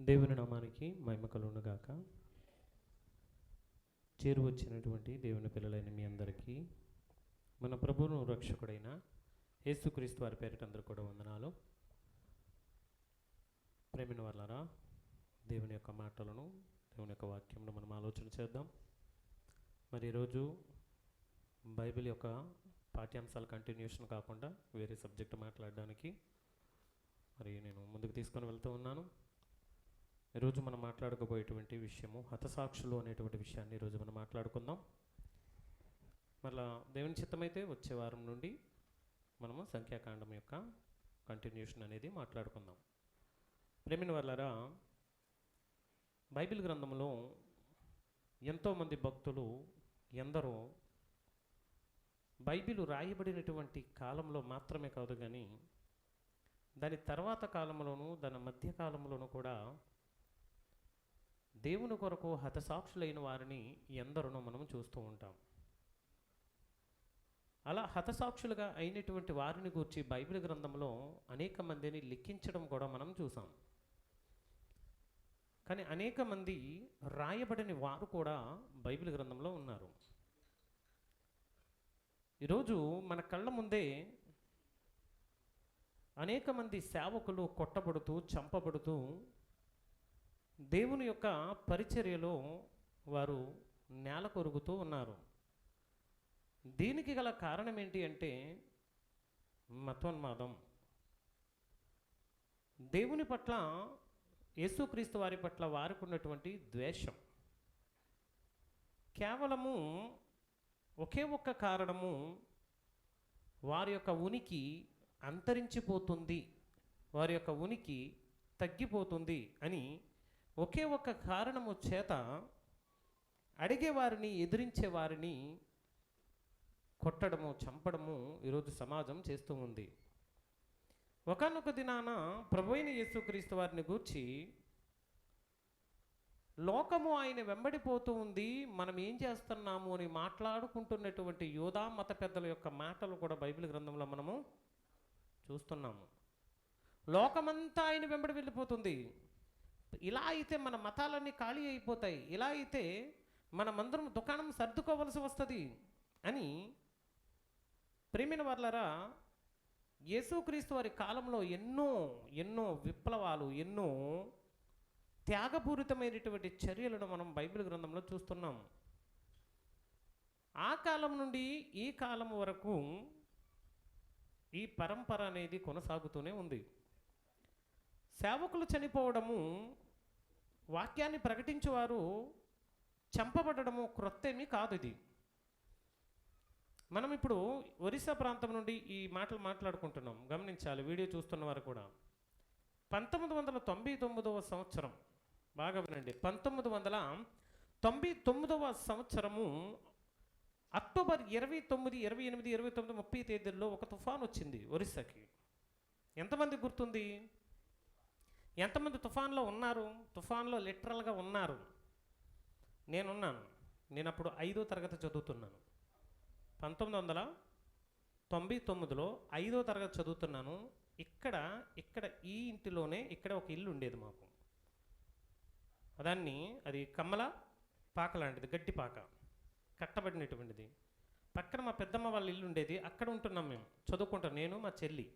దేవుని నామానికి మహిమ కలుగును గాక. చేరువచ్చినటువంటి దేవుని పిల్లలైన మీ అందరికీ మన ప్రభువును రక్షకుడైన యేసుక్రీస్తు వారి పేరిట అందరూ కూడా వందనాలు. ప్రేమిన వాళ్ళారా, దేవుని యొక్క మాటలను, దేవుని యొక్క వాక్యమును మనం ఆలోచన చేద్దాం. మరి ఈరోజు బైబిల్ యొక్క పాఠ్యాంశాల కంటిన్యూషన్ కాకుండా వేరే సబ్జెక్టు మాట్లాడడానికి మరి నేను ముందుకు తీసుకొని వెళ్తూ ఉన్నాను. ఈరోజు మనం మాట్లాడుకోబోయేటువంటి విషయము హతసాక్షులు అనేటువంటి విషయాన్ని ఈరోజు మనం మాట్లాడుకుందాం. మళ్ళా దేవుని చిత్తమైతే వచ్చే వారం నుండి మనము సంఖ్యాకాండం యొక్క కంటిన్యూషన్ అనేది మాట్లాడుకుందాం. ప్రేమిన వాళ్ళారా, బైబిల్ గ్రంథంలో ఎంతోమంది భక్తులు ఎందరో బైబిల్ రాయబడినటువంటి కాలంలో మాత్రమే కాదు కానీ దాని తర్వాత కాలంలోనూ దాని మధ్య కాలంలోనూ కూడా దేవుని కొరకు హతసాక్షులైన వారిని ఎందరినో మనం చూస్తూ ఉంటాం. అలా హతసాక్షులుగా అయినటువంటి వారిని గూర్చి బైబిల్ గ్రంథంలో అనేక మందిని లెక్కించడం కూడా మనం చూసాం. కానీ అనేక మంది రాయబడని వారు కూడా బైబిల్ గ్రంథంలో ఉన్నారు. ఈరోజు మన కళ్ళ ముందే అనేక మంది సేవకులు కొట్టబడుతూ చంపబడుతూ దేవుని యొక్క పరిచర్యలో వారు నేల కొరుగుతూ ఉన్నారు. దీనికి గల కారణం ఏంటి అంటే మతోన్మాదం. దేవుని పట్ల, యేసుక్రీస్తు వారి పట్ల వారికి ఉన్నటువంటి ద్వేషం. కేవలము ఒకే ఒక్క కారణము, వారి యొక్క ఉనికి అంతరించిపోతుంది, వారి యొక్క ఉనికి తగ్గిపోతుంది అని ఒకే ఒక్క కారణము చేత అడిగేవారిని, ఎదిరించే వారిని కొట్టడము, చంపడము ఈరోజు సమాజం చేస్తూ ఉంది. ఒకానొక దినాన ప్రభువైన యేసుక్రీస్తు వారిని గూర్చి లోకము ఆయన వెంబడిపోతూ ఉంది, మనం ఏం చేస్తున్నాము అని మాట్లాడుకుంటున్నటువంటి యూదా మత పెద్దల యొక్క మాటలు కూడా బైబిల్ గ్రంథంలో మనము చూస్తున్నాము. లోకమంతా ఆయన వెంబడి వెళ్ళిపోతుంది. ఇలా అయితే మన మతాలన్నీ ఖాళీ అయిపోతాయి, ఇలా అయితే మనమందరం దుకాణం సర్దుకోవలసి వస్తుంది అని ప్రేమిన వాళ్ళరా, యేసుక్రీస్తు వారి కాలంలో ఎన్నో ఎన్నో విప్లవాలు, ఎన్నో త్యాగపూరితమైనటువంటి చర్యలను మనం బైబిల్ గ్రంథంలో చూస్తున్నాం. ఆ కాలం నుండి ఈ కాలం వరకు ఈ పరంపర అనేది కొనసాగుతూనే ఉంది. సేవకులు చనిపోవడము, వాక్యాన్ని ప్రకటించేవారు చంపబడము క్రొత్త ఏమీ కాదు. ఇది మనం ఇప్పుడు ఒరిస్సా ప్రాంతం నుండి ఈ మాటలు మాట్లాడుకుంటున్నాం. గమనించాలి వీడియో చూస్తున్న వారు కూడా. 1999వ సంవత్సరం, బాగా వినండి, 1999వ సంవత్సరము అక్టోబర్ 29, 28, 29, 30 తేదీల్లో ఒక తుఫాన్ వచ్చింది ఒరిస్సాకి. ఎంతమంది గుర్తుంది? ఎంతమంది తుఫాన్లో ఉన్నారు? తుఫాన్లో లిటరల్గా ఉన్నారు. నేనున్నాను. నేను అప్పుడు 5వ తరగతి చదువుతున్నాను. 1999లో 5వ తరగతి చదువుతున్నాను. ఇక్కడ ఈ ఇంటిలోనే ఇక్కడ ఒక ఇల్లు ఉండేది మాకు. అది కమ్మల పాక లాంటిది, గట్టి పాక కట్టబడినటువంటిది. పక్కన మా పెద్దమ్మ వాళ్ళ ఇల్లు ఉండేది, అక్కడ ఉంటున్నాం మేము, చదువుకుంటాం, నేను మా చెల్లి,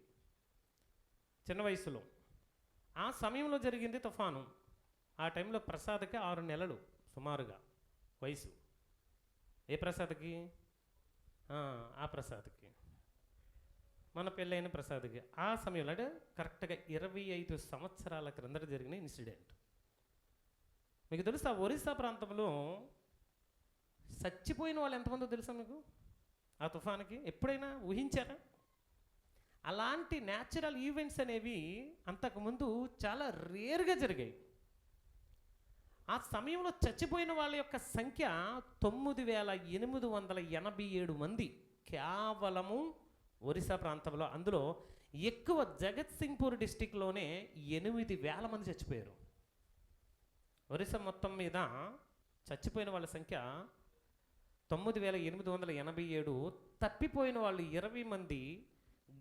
చిన్న వయసులో. ఆ సమయంలో జరిగింది తుఫాను. ఆ టైంలో ప్రసాద్కి 6 నెలలు సుమారుగా వయసు. ఏ ప్రసాద్కి? ఆ ప్రసాద్కి, మన పెళ్ళైన ప్రసాద్కి. ఆ సమయంలో అంటే కరెక్ట్గా 25 సంవత్సరాల క్రిందట జరిగిన ఇన్సిడెంట్. మీకు తెలుసా, ఒరిస్సా ప్రాంతంలో చచ్చిపోయిన వాళ్ళు ఎంతమందో తెలుసా మీకు? ఆ తుఫానుకి ఎప్పుడైనా ఊహించారా? అలాంటి న్యాచురల్ ఈవెంట్స్ అనేవి అంతకుముందు చాలా రేర్గా జరిగాయి. ఆ సమయంలో చచ్చిపోయిన వాళ్ళ యొక్క సంఖ్య 9887 మంది కేవలము ఒరిస్సా ప్రాంతంలో. అందులో ఎక్కువ జగత్సింగ్పూర్ డిస్టిక్లోనే 8000 మంది చచ్చిపోయారు. ఒరిస్సా మొత్తం మీద చచ్చిపోయిన వాళ్ళ సంఖ్య 9887. తప్పిపోయిన వాళ్ళు 20 మంది,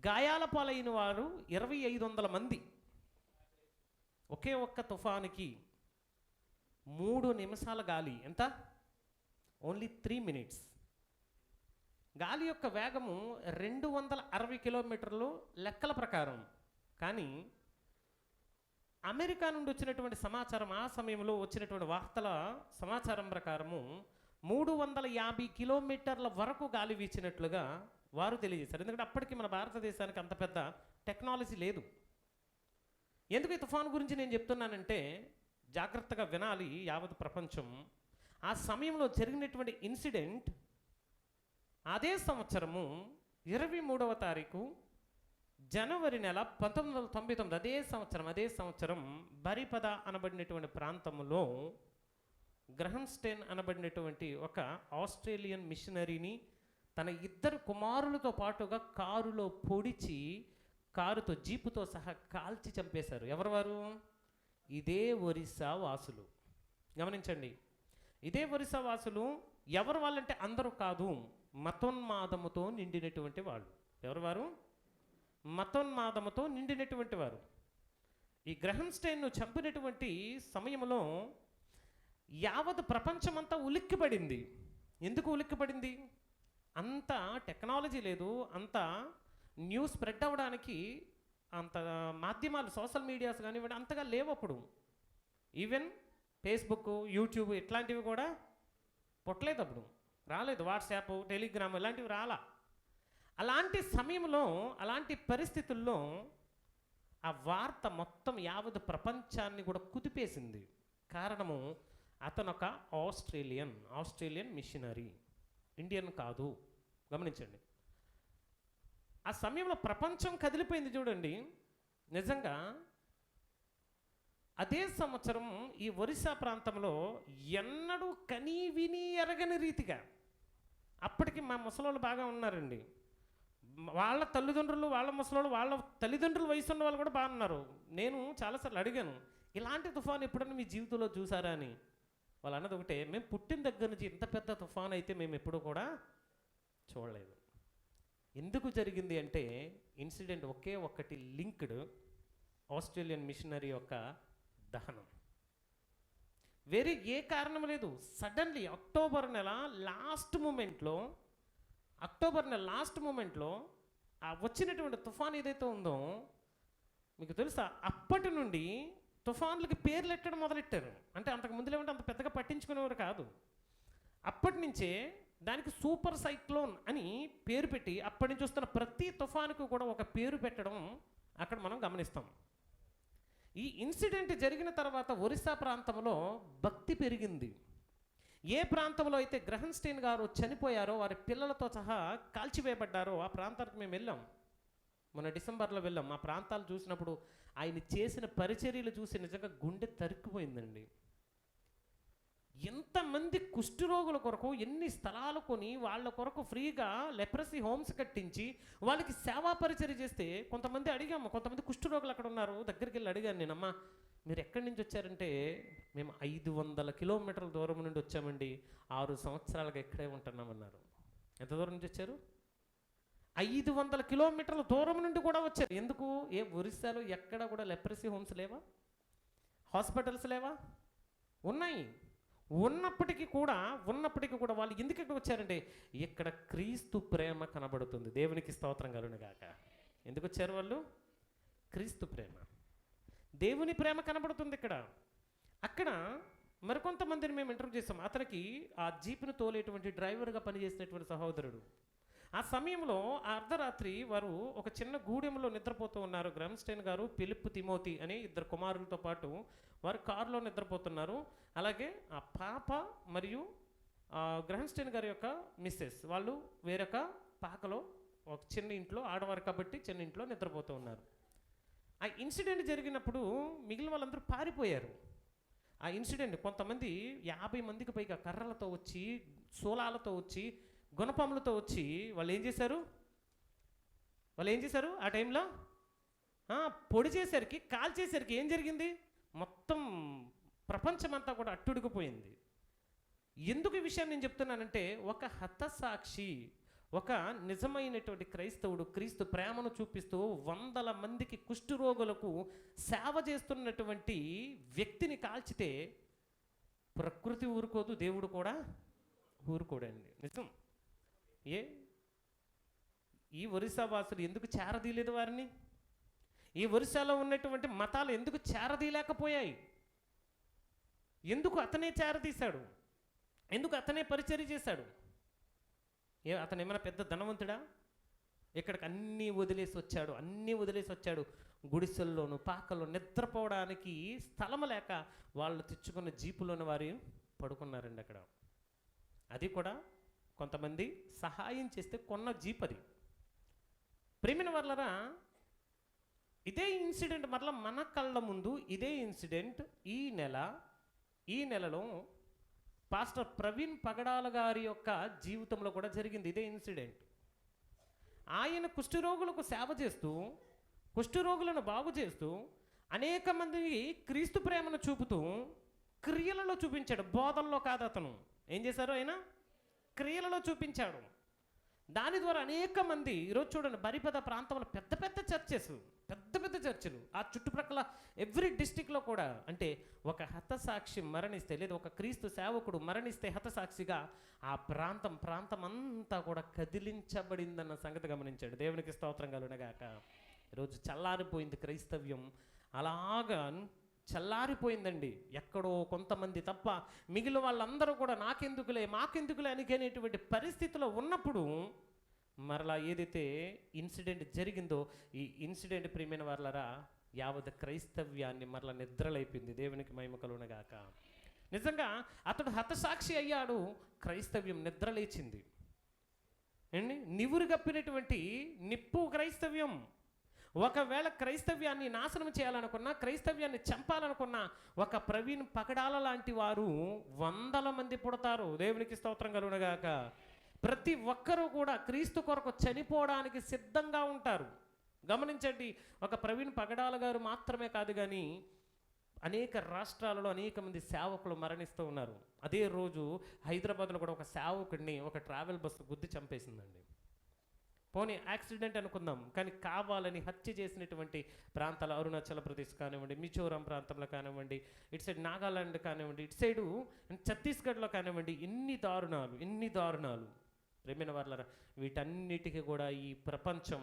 గాయాల పాలైన వారు 2500 మంది. ఒకే ఒక్క తుఫానుకి 3 నిమిషాల గాలి. ఎంత? Only 3 minutes. గాలి యొక్క వేగము 260 కిలోమీటర్లు లెక్కల ప్రకారం. కానీ అమెరికా నుండి వచ్చినటువంటి సమాచారం, ఆ సమయంలో వచ్చినటువంటి వార్తల సమాచారం ప్రకారము 350 కిలోమీటర్ల వరకు గాలి వీచినట్లుగా వారు తెలియజేశారు. ఎందుకంటే అప్పటికి మన భారతదేశానికి అంత పెద్ద టెక్నాలజీ లేదు. ఎందుకు ఈ తుఫాను గురించి నేను చెప్తున్నానంటే, జాగ్రత్తగా వినాలి యావత్ ప్రపంచం. ఆ సమయంలో జరిగినటువంటి ఇన్సిడెంట్ అదే సంవత్సరము 23వ తారీఖు జనవరి నెల 1999, అదే సంవత్సరం బరిపద అనబడినటువంటి ప్రాంతంలో గ్రహంస్టైన్ అనబడినటువంటి ఒక ఆస్ట్రేలియన్ మిషనరీని తన 2 కుమారులతో పాటుగా కారులో పొడిచి, కారుతో జీపుతో సహా కాల్చి చంపేశారు. ఎవరు వారు? ఇదే ఒరిస్సా వాసులు. గమనించండి, ఇదే ఒరిస్సా వాసులు. ఎవరు వాళ్ళంటే అందరూ కాదు, మతోన్మాదముతో నిండినటువంటి వాళ్ళు. ఎవరు వారు? మతోన్మాదముతో నిండినటువంటి వారు. ఈ గ్రహంస్టైన్ను చంపినటువంటి సమయంలో యావత్ ప్రపంచమంతా ఉలిక్కిపడింది. ఎందుకు ఉలిక్కిపడింది? అంత టెక్నాలజీ లేదు, అంత న్యూస్ స్ప్రెడ్ అవ్వడానికి అంత మాధ్యమాలు, సోషల్ మీడియాస్ కానివ్వండి అంతగా లేవు అప్పుడు. ఈవెన్ ఫేస్బుక్, యూట్యూబ్ ఇట్లాంటివి కూడా పుట్టలేదు అప్పుడు, రాలేదు. వాట్సాప్, టెలిగ్రామ్ ఇలాంటివి రాలా. అలాంటి సమయంలో, అలాంటి పరిస్థితుల్లో ఆ వార్త మొత్తం యావత్ ప్రపంచాన్ని కూడా కుదిపేసింది. కారణము, అతను ఒక ఆస్ట్రేలియన్ మిషనరీ, ఇండియన్ కాదు. గమనించండి, ఆ సమయంలో ప్రపంచం కదిలిపోయింది చూడండి. నిజంగా అదే సంవత్సరం ఈ ఒరిస్సా ప్రాంతంలో ఎన్నడూ కనీ విని ఎరగని రీతిగా, అప్పటికి మా ముసలోళ్ళు బాగా ఉన్నారండి, వాళ్ళ తల్లిదండ్రులు, వాళ్ళ ముసలోళ్ళు, వాళ్ళ తల్లిదండ్రుల వయసు ఉన్న వాళ్ళు కూడా బాగున్నారు. నేను చాలాసార్లు అడిగాను, ఇలాంటి తుఫాను ఎప్పుడైనా మీ జీవితంలో చూసారా అని. వాళ్ళు అన్నది ఒకటే, మేము పుట్టిన దగ్గర నుంచి ఇంత పెద్ద తుఫాను అయితే మేము ఎప్పుడూ కూడా చూడలేదు. ఎందుకు జరిగింది అంటే, ఇన్సిడెంట్ ఒకే ఒక్కటి లింక్డ్, ఆస్ట్రేలియన్ మిషనరీ యొక్క దహనం. వేరే ఏ కారణం లేదు. సడన్లీ అక్టోబర్ నెల లాస్ట్ మూమెంట్లో ఆ వచ్చినటువంటి తుఫాన్ ఏదైతే ఉందో, మీకు తెలుసా, అప్పటి నుండి తుఫాన్లకి పేర్లు ఎట్టడం మొదలెట్టారు. అంటే అంతకు ముందులో ఏమంటే అంత పెద్దగా పట్టించుకునేవారు కాదు. అప్పటి నుంచే దానికి సూపర్ సైక్లోన్ అని పేరు పెట్టి, అప్పటి నుంచి వస్తున్న ప్రతి తుఫానుకు కూడా ఒక పేరు పెట్టడం అక్కడ మనం గమనిస్తాం. ఈ ఇన్సిడెంట్ జరిగిన తర్వాత ఒరిస్సా ప్రాంతంలో భక్తి పెరిగింది. ఏ ప్రాంతంలో అయితే గ్రహంస్టైన్ గారు చనిపోయారో, వారి పిల్లలతో సహా కాల్చివేయబడ్డారో, ఆ ప్రాంతానికి మేము వెళ్ళాం. మొన్న డిసెంబర్లో వెళ్ళాం. ఆ ప్రాంతాలు చూసినప్పుడు ఆయన చేసిన పరిచర్యలు చూసి నిజంగా గుండె తరుక్కుపోయిందండి. ఎంతమంది కుష్ఠరోగుల కొరకు ఎన్ని స్థలాలు కొని వాళ్ళ కొరకు ఫ్రీగా లెప్రసీ హోమ్స్ కట్టించి వాళ్ళకి సేవా పరిచర్య చేస్తే, కొంతమంది అడిగాము, కొంతమంది కుష్ఠరోగులు అక్కడ ఉన్నారు, దగ్గరికి వెళ్ళి అడిగాను నేను, అమ్మా మీరు ఎక్కడి నుంచి వచ్చారంటే, మేము 500 కిలోమీటర్ల దూరం నుండి వచ్చామండి, 6 సంవత్సరాలుగా ఇక్కడే ఉంటున్నామన్నారు. ఎంత దూరం నుంచి వచ్చారు? 500 కిలోమీటర్ల దూరం నుండి కూడా వచ్చారు. ఎందుకు? ఏ ఒరిస్సాలో ఎక్కడ కూడా లెప్రసీ హోమ్స్ లేవా? హాస్పిటల్స్ లేవా? ఉన్నాయి. ఉన్నప్పటికీ కూడా వాళ్ళు ఎందుకు ఇక్కడ వచ్చారంటే, ఇక్కడ క్రీస్తు ప్రేమ కనబడుతుంది. దేవునికి స్తోత్రం కలుగునుగాక. ఎందుకు వచ్చారు వాళ్ళు? క్రీస్తు ప్రేమ, దేవుని ప్రేమ కనబడుతుంది ఇక్కడ. అక్కడ మరికొంతమందిని మేము ఇంటర్వ్యూ చేసాం. అతనికి ఆ జీప్ను తోలేటువంటి డ్రైవర్గా పనిచేసినటువంటి సహోదరుడు. ఆ సమయంలో ఆ అర్ధరాత్రి వారు ఒక చిన్న గూడెంలో నిద్రపోతూ ఉన్నారు. గ్రహంస్టైన్ గారు, ఫిలిప్ తిమోతి అనే 2 కుమారులతో పాటు వారు కారులో నిద్రపోతున్నారు. అలాగే ఆ పాప మరియు గ్రహంస్టైన్ గారి యొక్క మిస్సెస్, వాళ్ళు వేరొక పాకలో, ఒక చిన్న ఇంట్లో, ఆడవారు కాబట్టి చిన్న ఇంట్లో నిద్రపోతూ ఉన్నారు. ఆ ఇన్సిడెంట్ జరిగినప్పుడు మిగిలిన వాళ్ళందరూ పారిపోయారు. ఆ ఇన్సిడెంట్ కొంతమంది 50 మందికి పైగా కర్రలతో వచ్చి, సోలాలతో వచ్చి, గుణపములతో వచ్చి వాళ్ళు ఏం చేశారు ఆ టైంలో? పొడి చేసరికి, కాల్చేసరికి ఏం జరిగింది? మొత్తం ప్రపంచమంతా కూడా అట్టుడికిపోయింది. ఎందుకు ఈ విషయం నేను చెప్తున్నానంటే, ఒక హతసాక్షి, ఒక నిజమైనటువంటి క్రైస్తవుడు క్రీస్తు ప్రేమను చూపిస్తూ 100 మందికి కుష్ఠరోగులకు సేవ చేస్తున్నటువంటి వ్యక్తిని కాల్చితే ప్రకృతి ఊరుకోదు, దేవుడు కూడా ఊరుకోడండి. నిజం. ఈ ఒరిస్సా వాసులు ఎందుకు చేరదీయలేదు వారిని? ఈ ఒరిస్సాలో ఉన్నటువంటి మతాలు ఎందుకు చేరదీయలేకపోయాయి? ఎందుకు అతనే చేరదీశాడు? ఎందుకు అతనే పరిచర్య చేశాడు? అతను ఏమైనా పెద్ద ధనవంతుడా? ఇక్కడికి అన్నీ వదిలేసి వచ్చాడు. గుడిసెల్లోను పాకల్లో నిద్రపోవడానికి స్థలం లేక వాళ్ళు తెచ్చుకున్న జీపులోని వారు పడుకున్నారండి అక్కడ. అది కూడా కొంతమంది సహాయం చేస్తే కొన్న జీప్ అది. ప్రేమిన వాళ్ళరా, ఇదే ఇన్సిడెంట్ మరలా మన కళ్ళ ముందు ఇదే ఇన్సిడెంట్ ఈ నెలలో పాస్టర్ ప్రవీణ్ పగడాల గారి యొక్క జీవితంలో కూడా జరిగింది ఇదే ఇన్సిడెంట్. ఆయన కుష్ఠరోగులకు సేవ చేస్తూ, కుష్ఠరోగులను బాగు చేస్తూ, అనేక మందికి క్రీస్తు ప్రేమను చూపుతూ క్రియలలో చూపించాడు. బోధనలో కాదు. అతను ఏం చేశారు? ఆయన క్రియలలో చూపించాడు. దాని ద్వారా అనేక మంది, ఈరోజు చూడండి బరిపద ప్రాంతంలో పెద్ద పెద్ద చర్చిలు ఆ చుట్టుప్రక్కల ఎవ్రీ డిస్టిక్లో కూడా, అంటే ఒక హతసాక్షి మరణిస్తే లేదా ఒక క్రీస్తు సేవకుడు మరణిస్తే హతసాక్షిగా ఆ ప్రాంతం అంతా కూడా కదిలించబడిందన్న సంగతి గమనించాడు. దేవునికి స్తోత్రం కలుగునగాక. ఈరోజు చల్లారిపోయింది క్రైస్తవ్యం, అలాగా చల్లారిపోయిందండి. ఎక్కడో కొంతమంది తప్ప మిగిలిన వాళ్ళందరూ కూడా మాకెందుకులే అనుకునేటువంటి పరిస్థితిలో ఉన్నప్పుడు మరలా ఏదైతే ఇన్సిడెంట్ జరిగిందో, ఈ ఇన్సిడెంట్ ప్రియమైన వాళ్ళరా యావత్ క్రైస్తవ్యాన్ని మరలా నిద్రలైపోయింది. దేవునికి మహిమ కలుగునగాక. నిజంగా అతడు హతసాక్షి అయ్యాడు, క్రైస్తవ్యం నిద్రలేచింది. నివురు గప్పినటువంటి నిప్పు క్రైస్తవ్యం. ఒకవేళ క్రైస్తవ్యాన్ని నాశనం చేయాలనుకున్నా, క్రైస్తవ్యాన్ని చంపాలనుకున్నా, ఒక ప్రవీణ్ పగడాల లాంటి వారు 100 మంది పుడతారు. దేవునికి స్తోత్రం కలుగునగాక. ప్రతి ఒక్కరూ కూడా క్రీస్తు కొరకు చనిపోవడానికి సిద్ధంగా ఉంటారు. గమనించండి, ఒక ప్రవీణ్ పగడాల గారు మాత్రమే కాదు కానీ అనేక రాష్ట్రాలలో అనేక మంది సేవకులు మరణిస్తూ ఉన్నారు. అదే రోజు హైదరాబాద్లో కూడా ఒక సేవకుడిని ఒక ట్రావెల్ బస్సు గుద్ది చంపేసిందండి. పోనీ యాక్సిడెంట్ అనుకుందాం, కానీ కావాలని హత్య చేసినటువంటి ప్రాంతాలు అరుణాచల్ ప్రదేశ్ కానివ్వండి, మిజోరాం ప్రాంతంలో కానివ్వండి, ఇటు సైడ్ నాగాలాండ్ కానివ్వండి, ఇటు సైడు ఛత్తీస్గఢ్లో కానివ్వండి, ఎన్ని దారుణాలు ప్రేమైన వాళ్ళ. వీటన్నిటికీ కూడా ఈ ప్రపంచం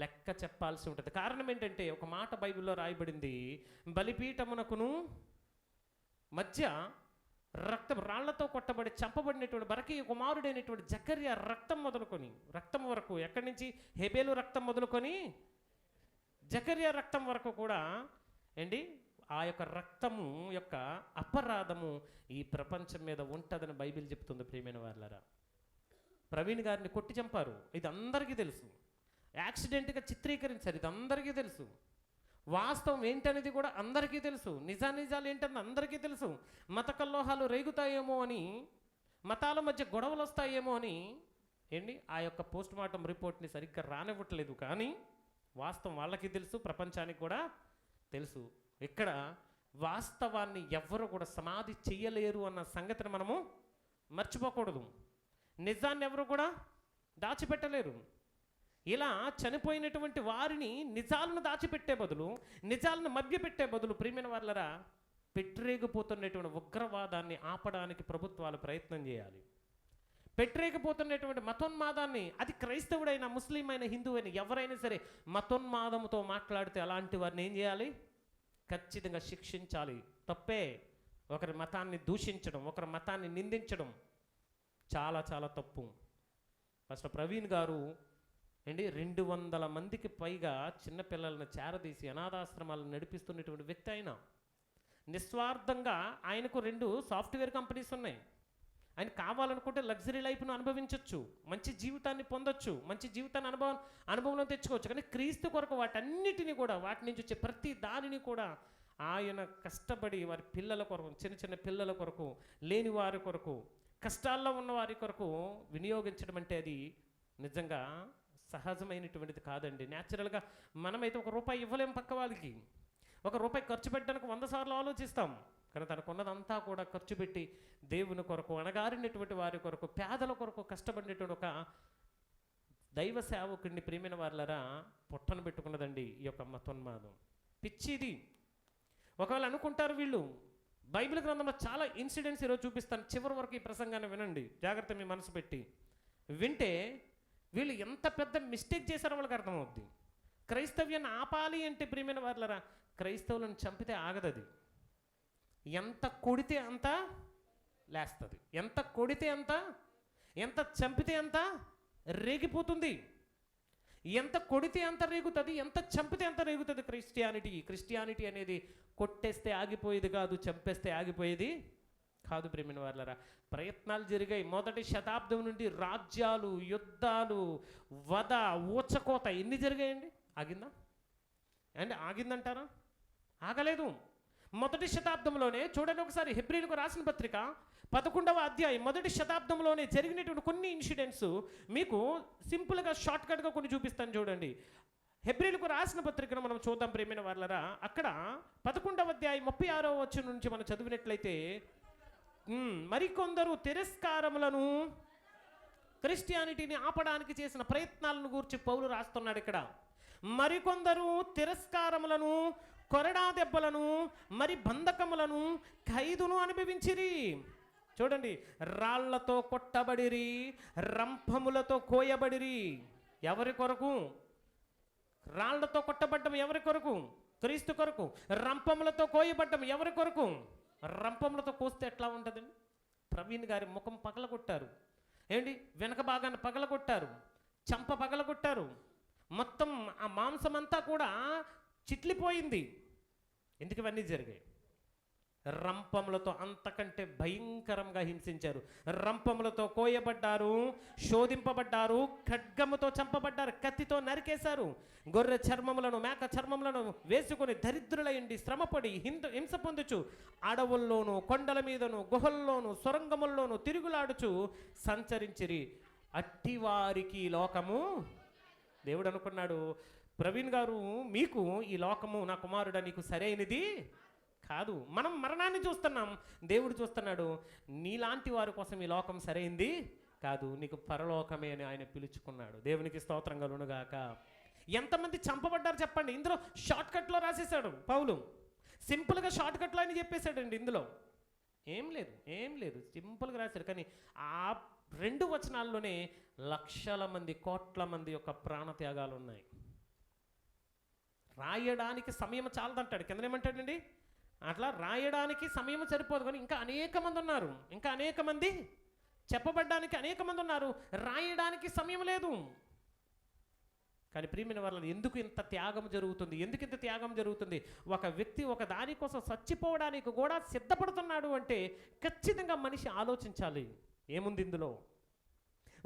లెక్క చెప్పాల్సి ఉంటుంది. కారణం ఏంటంటే ఒక మాట బైబిల్లో రాయబడింది, బలిపీఠమునకును మధ్య రాళ్లతో కొట్టబడి చంపబడినటువంటి బరకీయ కుమారుడైనటువంటి జకర్యా రక్తం వరకు, ఎక్కడి నుంచి హెబేలు రక్తం మొదలుకొని జకర్యా రక్తం వరకు కూడా ఆ యొక్క రక్తము యొక్క అపరాధము ఈ ప్రపంచం మీద ఉంటుందని బైబిల్ చెప్తుంది. ప్రియమైన వాళ్ళరా, ప్రవీణ్ గారిని కొట్టి చంపారు, ఇది అందరికీ తెలుసు. యాక్సిడెంట్గా చిత్రీకరించారు, ఇది అందరికీ తెలుసు. వాస్తవం ఏంటనేది కూడా అందరికీ తెలుసు. నిజాలు ఏంటన్నది అందరికీ తెలుసు. మత కల్లోహాలు రేగుతాయేమో అని, మతాల మధ్య గొడవలు వస్తాయేమో అని ఆ యొక్క పోస్ట్ మార్టం రిపోర్ట్ని సరిగ్గా రానివ్వట్లేదు. కానీ వాస్తవం వాళ్ళకి తెలుసు, ప్రపంచానికి కూడా తెలుసు. ఇక్కడ వాస్తవాన్ని ఎవ్వరు కూడా సమాధి చెయ్యలేరు అన్న సంగతిని మనము మర్చిపోకూడదు. నిజాన్ని ఎవరు కూడా దాచిపెట్టలేరు. ఇలా చనిపోయినటువంటి వారిని నిజాలను దాచిపెట్టే బదులు, నిజాలను మభ్యపెట్టే బదులు ప్రియమైన వాళ్ళరా, పెట్టరేగిపోతున్నటువంటి ఉగ్రవాదాన్ని ఆపడానికి ప్రభుత్వాలు ప్రయత్నం చేయాలి. పెట్టరేగిపోతున్నటువంటి మతోన్మాదాన్ని, అది క్రైస్తవుడైనా, ముస్లిం అయినా, హిందూ అయినా, ఎవరైనా సరే మతోన్మాదంతో మాట్లాడితే అలాంటి వారిని ఏం చేయాలి? ఖచ్చితంగా శిక్షించాలి. తప్పే. ఒకరి మతాన్ని దూషించడం, ఒకరి మతాన్ని నిందించడం చాలా చాలా తప్పు. ఫస్ట్ ప్రవీణ్ గారు 200 మందికి పైగా చిన్నపిల్లలను చేరదీసి అనాథాశ్రమాలను నడిపిస్తున్నటువంటి వ్యక్తి. ఆయన నిస్వార్థంగా, ఆయనకు 2 సాఫ్ట్వేర్ కంపెనీస్ ఉన్నాయి. ఆయన కావాలనుకుంటే లగ్జరీ లైఫ్ను అనుభవించవచ్చు, మంచి జీవితాన్ని పొందొచ్చు, మంచి జీవితాన్ని అనుభవంలో తెచ్చుకోవచ్చు. కానీ క్రీస్తు కొరకు వాటన్నిటిని కూడా, వాటి నుంచి వచ్చే ప్రతి దానిని కూడా ఆయన కష్టపడి వారి పిల్లల కొరకు, చిన్న పిల్లల కొరకు, లేని వారి కొరకు, కష్టాల్లో ఉన్న వారి కొరకు వినియోగించడం అంటే అది నిజంగా సహజమైనటువంటిది కాదండి. న్యాచురల్గా మనమైతే ₹1 ఇవ్వలేం పక్క వాళ్ళకి. ₹1 ఖర్చు పెట్టడానికి 100 సార్లు ఆలోచిస్తాం. కానీ తనకున్నదంతా కూడా ఖర్చు పెట్టి దేవుని కొరకు, అణగారినటువంటి వారి కొరకు, పేదల కొరకు కష్టపడినటువంటి ఒక దైవ సేవకుడిని ప్రియమైన వాళ్ళరా పొట్టను పెట్టుకున్నదండి ఈ యొక్క మతోన్మాదం. పిచ్చిది. ఒకవేళ అనుకుంటారు వీళ్ళు, బైబిల్ గ్రంథంలో చాలా ఇన్సిడెంట్స్ ఈరోజు చూపిస్తాను, చివరి వరకు ఈ ప్రసంగాన్ని వినండి జాగ్రత్త, మీ మనసు పెట్టి వింటే వీళ్ళు ఎంత పెద్ద మిస్టేక్ చేశారో వాళ్ళకి అర్థమవుద్ది. క్రైస్తవ్యాన్ని ఆపాలి అంటే ప్రియమైన వాళ్ళరా క్రైస్తవులను చంపితే ఆగదది. ఎంత కొడితే అంత లేస్తుంది, ఎంత కొడితే అంత, ఎంత చంపితే అంత రేగిపోతుంది. ఎంత కొడితే అంత రేగుతుంది, ఎంత చంపితే అంత రేగుతుంది. క్రిస్టియానిటీ అనేది కొట్టేస్తే ఆగిపోయేది కాదు, చంపేస్తే ఆగిపోయేది కాదు. ప్రేమిన వాళ్ళరా ప్రయత్నాలు జరిగాయి. మొదటి శతాబ్దం నుండి రాజ్యాలు, యుద్ధాలు, వధ, ఊచకోత ఎన్ని జరిగాయండి? ఆగిందా అండి? ఆగిందంటారా? ఆగలేదు. మొదటి శతాబ్దంలోనే చూడండి ఒకసారి, హెబ్రీలకు రాసిన పత్రిక 11వ అధ్యాయం మొదటి శతాబ్దంలోనే జరిగినటువంటి కొన్ని ఇన్సిడెంట్స్ మీకు సింపుల్గా షార్ట్కట్గా కొన్ని చూపిస్తాను చూడండి. హెబ్రీలకు రాసిన పత్రికను మనం చూద్దాం ప్రేమైన వాళ్ళరా. అక్కడ 11వ అధ్యాయం 36వ వచనం నుంచి మనం చదివినట్లయితే, మరికొందరు తిరస్కారములను, క్రిస్టియానిటీని ఆపడానికి చేసిన ప్రయత్నాలను గురించి పౌలు రాస్తున్నాడు ఇక్కడ. మరికొందరు తిరస్కారములను, కొరడా దెబ్బలను, మరి బంధకములను, ఖైదును అనుభవించిరి. చూడండి, రాళ్లతో కొట్టబడిరి, రంపములతో కోయబడిరి. ఎవరి కొరకు? రాళ్లతో కొట్టబడ్డం ఎవరి కొరకు? క్రీస్తు కొరకు. రంపములతో కోయబడ్డం ఎవరి కొరకు? రంపములతో కోస్తే ఎట్లా ఉంటుందండి? ప్రవీణ్ గారి ముఖం పగలగొట్టారు, ఏంటి వెనక భాగాన్ని పగలగొట్టారు, చంప పగలగొట్టారు, మొత్తం ఆ మాంసం అంతా కూడా చిట్లిపోయింది. ఎందుకు ఇవన్నీ జరిగాయి? రంపములతో అంతకంటే భయంకరంగా హింసించారు. రంపములతో కోయబడ్డారు, శోధింపబడ్డారు, ఖడ్గముతో చంపబడ్డారు, కత్తితో నరికేశారు. గొర్రె చర్మములను, మేక చర్మములను వేసుకొని దరిద్రులయండి శ్రమపడి హింస పొందుచు అడవుల్లోనూ, కొండల మీదను, గుహల్లోనూ, సొరంగముల్లోనూ తిరుగులాడుచు సంచరించిరి. అట్టివారికి లోకము, దేవుడు అనుకున్నాడు, ప్రవీణ్ గారు మీకు ఈ లోకము నా కుమారుడా నీకు సరైనది కాదు. మనం మరణాన్ని చూస్తున్నాం, దేవుడు చూస్తున్నాడు నీలాంటి వారి కోసం ఈ లోకం సరైంది కాదు, నీకు పరలోకమే అని ఆయన పిలుచుకున్నాడు. దేవునికి స్తోత్రం కలుగునుగాక. ఎంతమంది చంపబడ్డారు చెప్పండి? ఇందులో షార్ట్కట్లో రాసేసాడు పౌలు, సింపుల్గా షార్ట్కట్లో అని చెప్పేశాడండి. ఇందులో ఏం లేదు సింపుల్గా రాశాడు. కానీ ఆ 2 వచనాల్లోనే లక్షల మంది, కోట్ల మంది యొక్క ప్రాణత్యాగాలు ఉన్నాయి. రాయడానికి సమయం చాలదంటాడు, కిందనేమంటాడండి, అట్లా రాయడానికి సమయం సరిపోదు, కానీ ఇంకా అనేక మంది ఉన్నారు, ఇంకా అనేక మంది చెప్పబడ్డానికి అనేక మంది ఉన్నారు, రాయడానికి సమయం లేదు. కానీ ప్రియమైన వాళ్ళ ఎందుకు ఇంత త్యాగం జరుగుతుంది? ఎందుకు ఇంత త్యాగం జరుగుతుంది? ఒక వ్యక్తి ఒక దానికోసం చచ్చిపోవడానికి కూడా సిద్ధపడుతున్నాడు అంటే ఖచ్చితంగా మనిషి ఆలోచించాలి, ఏముంది ఇందులో?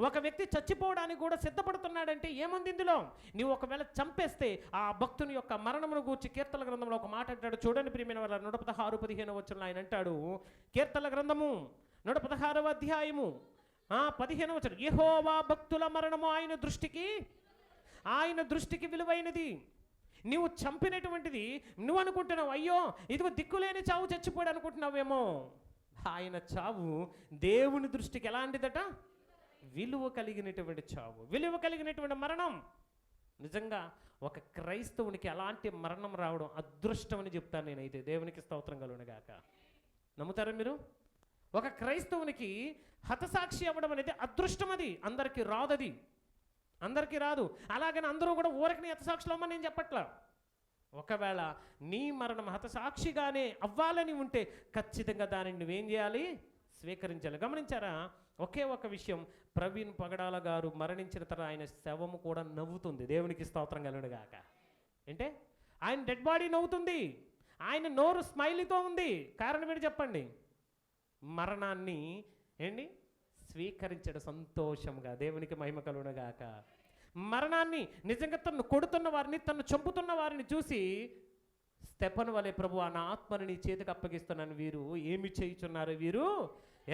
ఒక వ్యక్తి చచ్చిపోవడానికి కూడా సిద్ధపడుతున్నాడంటే ఏముంది ఇందులో? నీవు ఒకవేళ చంపేస్తే ఆ భక్తుని యొక్క మరణమును గూర్చి కీర్తన గ్రంథంలో ఒక మాట అంటాడు చూడండి ప్రియమైన వాళ్ళ. 116:15 వచనంలో ఆయన అంటాడు, కీర్తన గ్రంథము 116వ అధ్యాయము 15వ వచనం, యెహోవా భక్తుల మరణము ఆయన దృష్టికి విలువైనది. నీవు చంపినటువంటిది నువ్వు అనుకుంటున్నావు, అయ్యో ఇదిగో దిక్కులేని చావు చచ్చిపోయాడు అనుకుంటున్నావేమో. ఆయన చావు దేవుని దృష్టికి ఎలాంటిదట? విలువ కలిగినటువంటి చావు, విలువ కలిగినటువంటి మరణం. నిజంగా ఒక క్రైస్తవునికి అలాంటి మరణం రావడం అదృష్టం అని చెప్తాను నేనైతే. దేవునికి స్తోత్రం కలుగునుగాక. నమ్ముతారా మీరు? ఒక క్రైస్తవునికి హతసాక్షి అవ్వడం అనేది అదృష్టం. అది అందరికీ రాదు, అది అందరికీ రాదు. అలాగని అందరూ కూడా ఊరికి హతసాక్షులు అమ్మని నేను చెప్పట్లా. ఒకవేళ నీ మరణం హతసాక్షిగానే అవ్వాలని ఉంటే ఖచ్చితంగా దానిని నువ్వేం చేయాలి? స్వీకరించాలి. గమనించారా? ఒకే ఒక విషయం, ప్రవీణ్ పగడాల గారు మరణించిన తర్వాత ఆయన శవము కూడా నవ్వుతుంది. దేవునికి స్తోత్రం కలుగునుగాక. అంటే ఆయన డెడ్ బాడీ నవ్వుతుంది, ఆయన నోరు స్మైలీతో ఉంది. కారణం ఏంటి చెప్పండి? మరణాన్ని ఏంటి స్వీకరించడం సంతోషంగా. దేవునికి మహిమ కలుగునుగాక. మరణాన్ని నిజంగా తను కొడుతున్న వారిని, తను చంపుతున్న వారిని చూసి స్తెఫను వలె, ప్రభు నా ఆత్మని నీ చేతికి అప్పగిస్తున్నాను, వీరు ఏమి చేయుచున్నారు, వీరు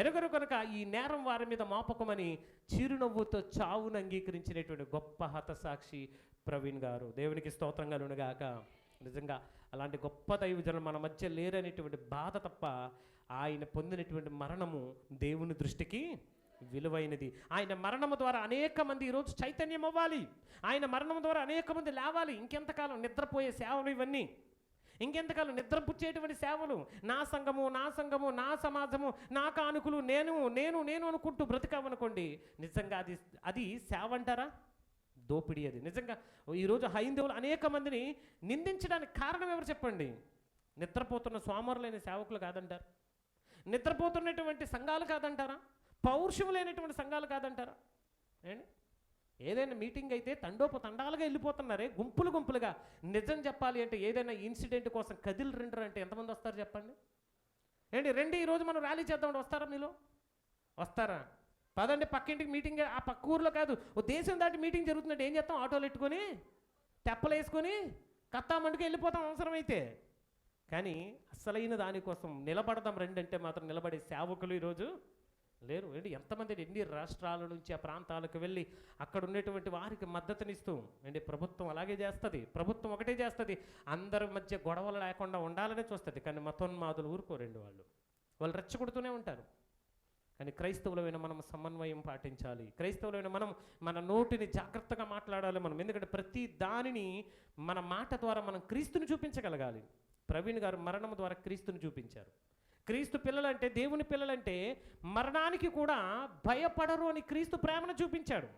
ఎరుగరు కనుక ఈ నేరం వారి మీద మోపకమని చిరునవ్వుతో చావును అంగీకరించినటువంటి గొప్ప హతసాక్షి ప్రవీణ్ గారు. దేవునికి స్తోత్రం కలుగునుగాక. నిజంగా అలాంటి గొప్ప దైవజనులు మన మధ్య లేరనేటువంటి బాధ తప్ప ఆయన పొందినటువంటి మరణము దేవుని దృష్టికి విలువైనది. ఆయన మరణము ద్వారా అనేక మంది ఈరోజు చైతన్యం అవ్వాలి. ఆయన మరణం ద్వారా అనేక మంది లేవాలి. ఇంకెంతకాలం నిద్రపోయే సేవలు ఇవన్నీ? ఇంకెంతకాలం నిద్రపుచ్చేటువంటి సేవలు? నా సంఘము, నా సంఘము, నా సమాజము, నా కానుకలు, నేను నేను నేను అనుకుంటూ బ్రతికామనుకోండి, నిజంగా అది సేవ అంటారా? దోపిడీ. అది నిజంగా ఈరోజు హైందవులు అనేక మందిని నిందించడానికి కారణం ఎవరు చెప్పండి? నిద్రపోతున్న సోమరులైన సేవకులు కాదంటారు? నిద్రపోతున్నటువంటి సంఘాలు కాదంటారా? పౌరుషం లేనటువంటి సంఘాలు కాదంటారా? ఏంటి, ఏదైనా మీటింగ్ అయితే తండోపతండాలుగా వెళ్ళిపోతున్నారే, గుంపులు గుంపులుగా. నిజం చెప్పాలి అంటే ఏదైనా ఇన్సిడెంట్ కోసం కదిలి రెండరు అంటే ఎంతమంది వస్తారు చెప్పండి? ఏంటి, రండి ఈరోజు మనం ర్యాలీ చేద్దామంటే వస్తారా? మీలో వస్తారా? పదండి పక్కింటికి మీటింగ్, ఆ పక్క ఊర్లో కాదు, ఓ దేశం దాటి మీటింగ్ జరుగుతుందంటే ఏం చేస్తాం? ఆటోలు ఎట్టుకొని తెప్పలు వేసుకొని కత్తామంటుకు వెళ్ళిపోతాం అవసరమైతే. కానీ అసలైన దానికోసం నిలబడదాం రండి అంటే మాత్రం నిలబడే సేవకులు ఈరోజు లేరు. ఏంటి, ఎంతమంది ఎన్ని రాష్ట్రాల నుంచి ఆ ప్రాంతాలకు వెళ్ళి అక్కడ ఉన్నటువంటి వారికి మద్దతునిస్తూ, ఏంటి ప్రభుత్వం అలాగే చేస్తుంది. ప్రభుత్వం ఒకటే చేస్తుంది, అందరి మధ్య గొడవలు లేకుండా ఉండాలని చూస్తుంది. కానీ మతోన్మాదులు ఊరుకోరండి, వాళ్ళు రెచ్చగొడుతూనే ఉంటారు. కానీ క్రైస్తవులైన మనం సమన్వయం పాటించాలి. క్రైస్తవులైన మనం మన నోటిని జాగ్రత్తగా మాట్లాడాలి మనం. ఎందుకంటే ప్రతి దానిని మన మాట ద్వారా మనం క్రీస్తుని చూపించగలగాలి. ప్రవీణ్ గారు మరణం ద్వారా క్రీస్తుని చూపించారు. క్రీస్తు పిల్లలంటే, దేవుని పిల్లలంటే మరణానికి కూడా భయపడరు అని క్రీస్తు ప్రేమను చూపించాడు.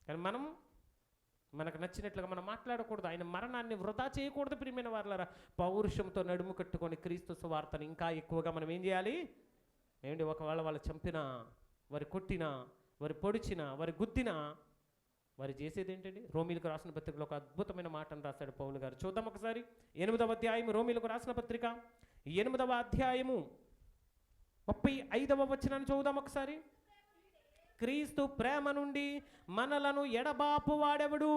కానీ మనం మనకు నచ్చినట్లుగా మనం మాట్లాడకూడదు. ఆయన మరణాన్ని వృధా చేయకూడదు. ప్రియమైన వారలారా, పౌరుషంతో నడుము కట్టుకొని క్రీస్తు సువార్తను ఇంకా ఎక్కువగా మనం ఏం చేయాలి? ఏంటి, ఒకవేళ వాళ్ళు చంపినా, వారి కొట్టినా, వారి పొడిచినా, వారి గుద్దినా, వారు చేసేది ఏంటండి? రోమీలకు రాసిన పత్రికలో ఒక అద్భుతమైన మాటను రాశాడు పౌలు గారు. చూద్దాం ఒకసారి. 8వ అధ్యాయము, రోమీలకు రాసిన పత్రిక 8వ అధ్యాయము 35వ వచనాన్ని చదువుదాం ఒకసారి. క్రీస్తు ప్రేమ నుండి మనలను ఎడబాపు వాడెవడు?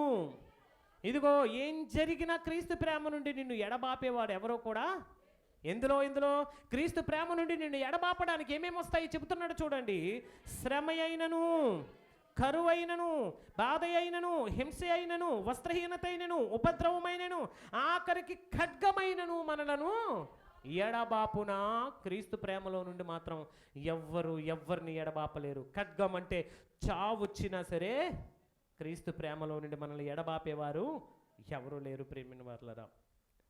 ఇదిగో, ఏం జరిగినా క్రీస్తు ప్రేమ నుండి నిన్ను ఎడబాపేవాడు ఎవరో కూడా ఎందులో క్రీస్తు ప్రేమ నుండి నిన్ను ఎడబాపడానికి ఏమేమి వస్తాయి చెబుతున్నాడు చూడండి. శ్రమ అయినను, కరువైనను, బాధ అయినను, హింస అయినను, వస్త్రహీనత అయినను, ఉపద్రవమైనను, ఆఖరికి ఖడ్గమైనను మనలను ఎడబాపునా. క్రీస్తు ప్రేమలో నుండి మాత్రం ఎవ్వరిని ఎడబాపలేరు. ఖడ్గం అంటే చావు వచ్చినా సరే క్రీస్తు ప్రేమలో నుండి మనల్ని ఎడబాపేవారు ఎవరు లేరు. ప్రేమిన వారలారా,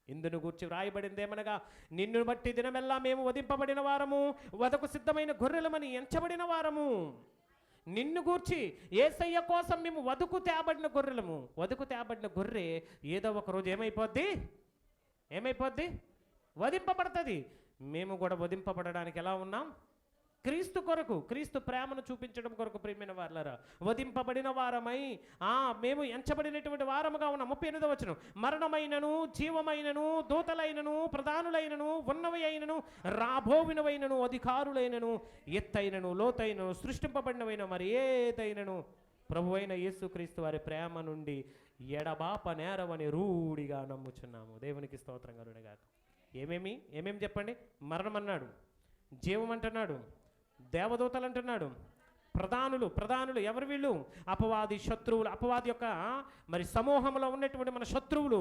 ఇందును గూర్చి వ్రాయబడిందేమనగా, నిన్ను బట్టి దినమెల్లా మేము వధింపబడిన వారము, వధకు సిద్ధమైన గొర్రెలమని ఎంచబడిన వారము. నిన్ను గూర్చి, యేసయ్య కోసం మేము వధకు తేబడిన గొర్రెలము. వధకు తేబడిన గొర్రె ఏదో ఒక రోజు ఏమైపోద్ది? వధింపబడుతుంది. మేము కూడా వధింపబడడానికి ఎలా ఉన్నాం? క్రీస్తు కొరకు, క్రీస్తు ప్రేమను చూపించడం కొరకు. ప్రియమైన వారలారా, వధింపబడిన వారమై మేము ఎంచబడినటువంటి వారముగా ఉన్నాం. 38వ వచనం, మరణమైనను, జీవమైనను, దూతలైనను, ప్రధానులైనను, ఉన్నవి అయినను, రాబోవినవైనను, అధికారులైనను, ఎత్తైనను, లోతైనను, సృష్టింపబడినవైన మరి ఏదైనను ప్రభువైన యేసుక్రీస్తు వారి ప్రేమ నుండి ఎడబాప నేరవని రూఢిగా నమ్ముచున్నాము. దేవునికి స్తోత్రం కలుగునుగాక. ఏమేమి చెప్పండి? మరణం అన్నాడు, జీవం అంటున్నాడు, దేవదూతలు అంటున్నాడు, ప్రధానులు ఎవరు వీళ్ళు? అపవాది శత్రువులు. అపవాది యొక్క మరి సమూహంలో ఉన్నటువంటి మన శత్రువులు,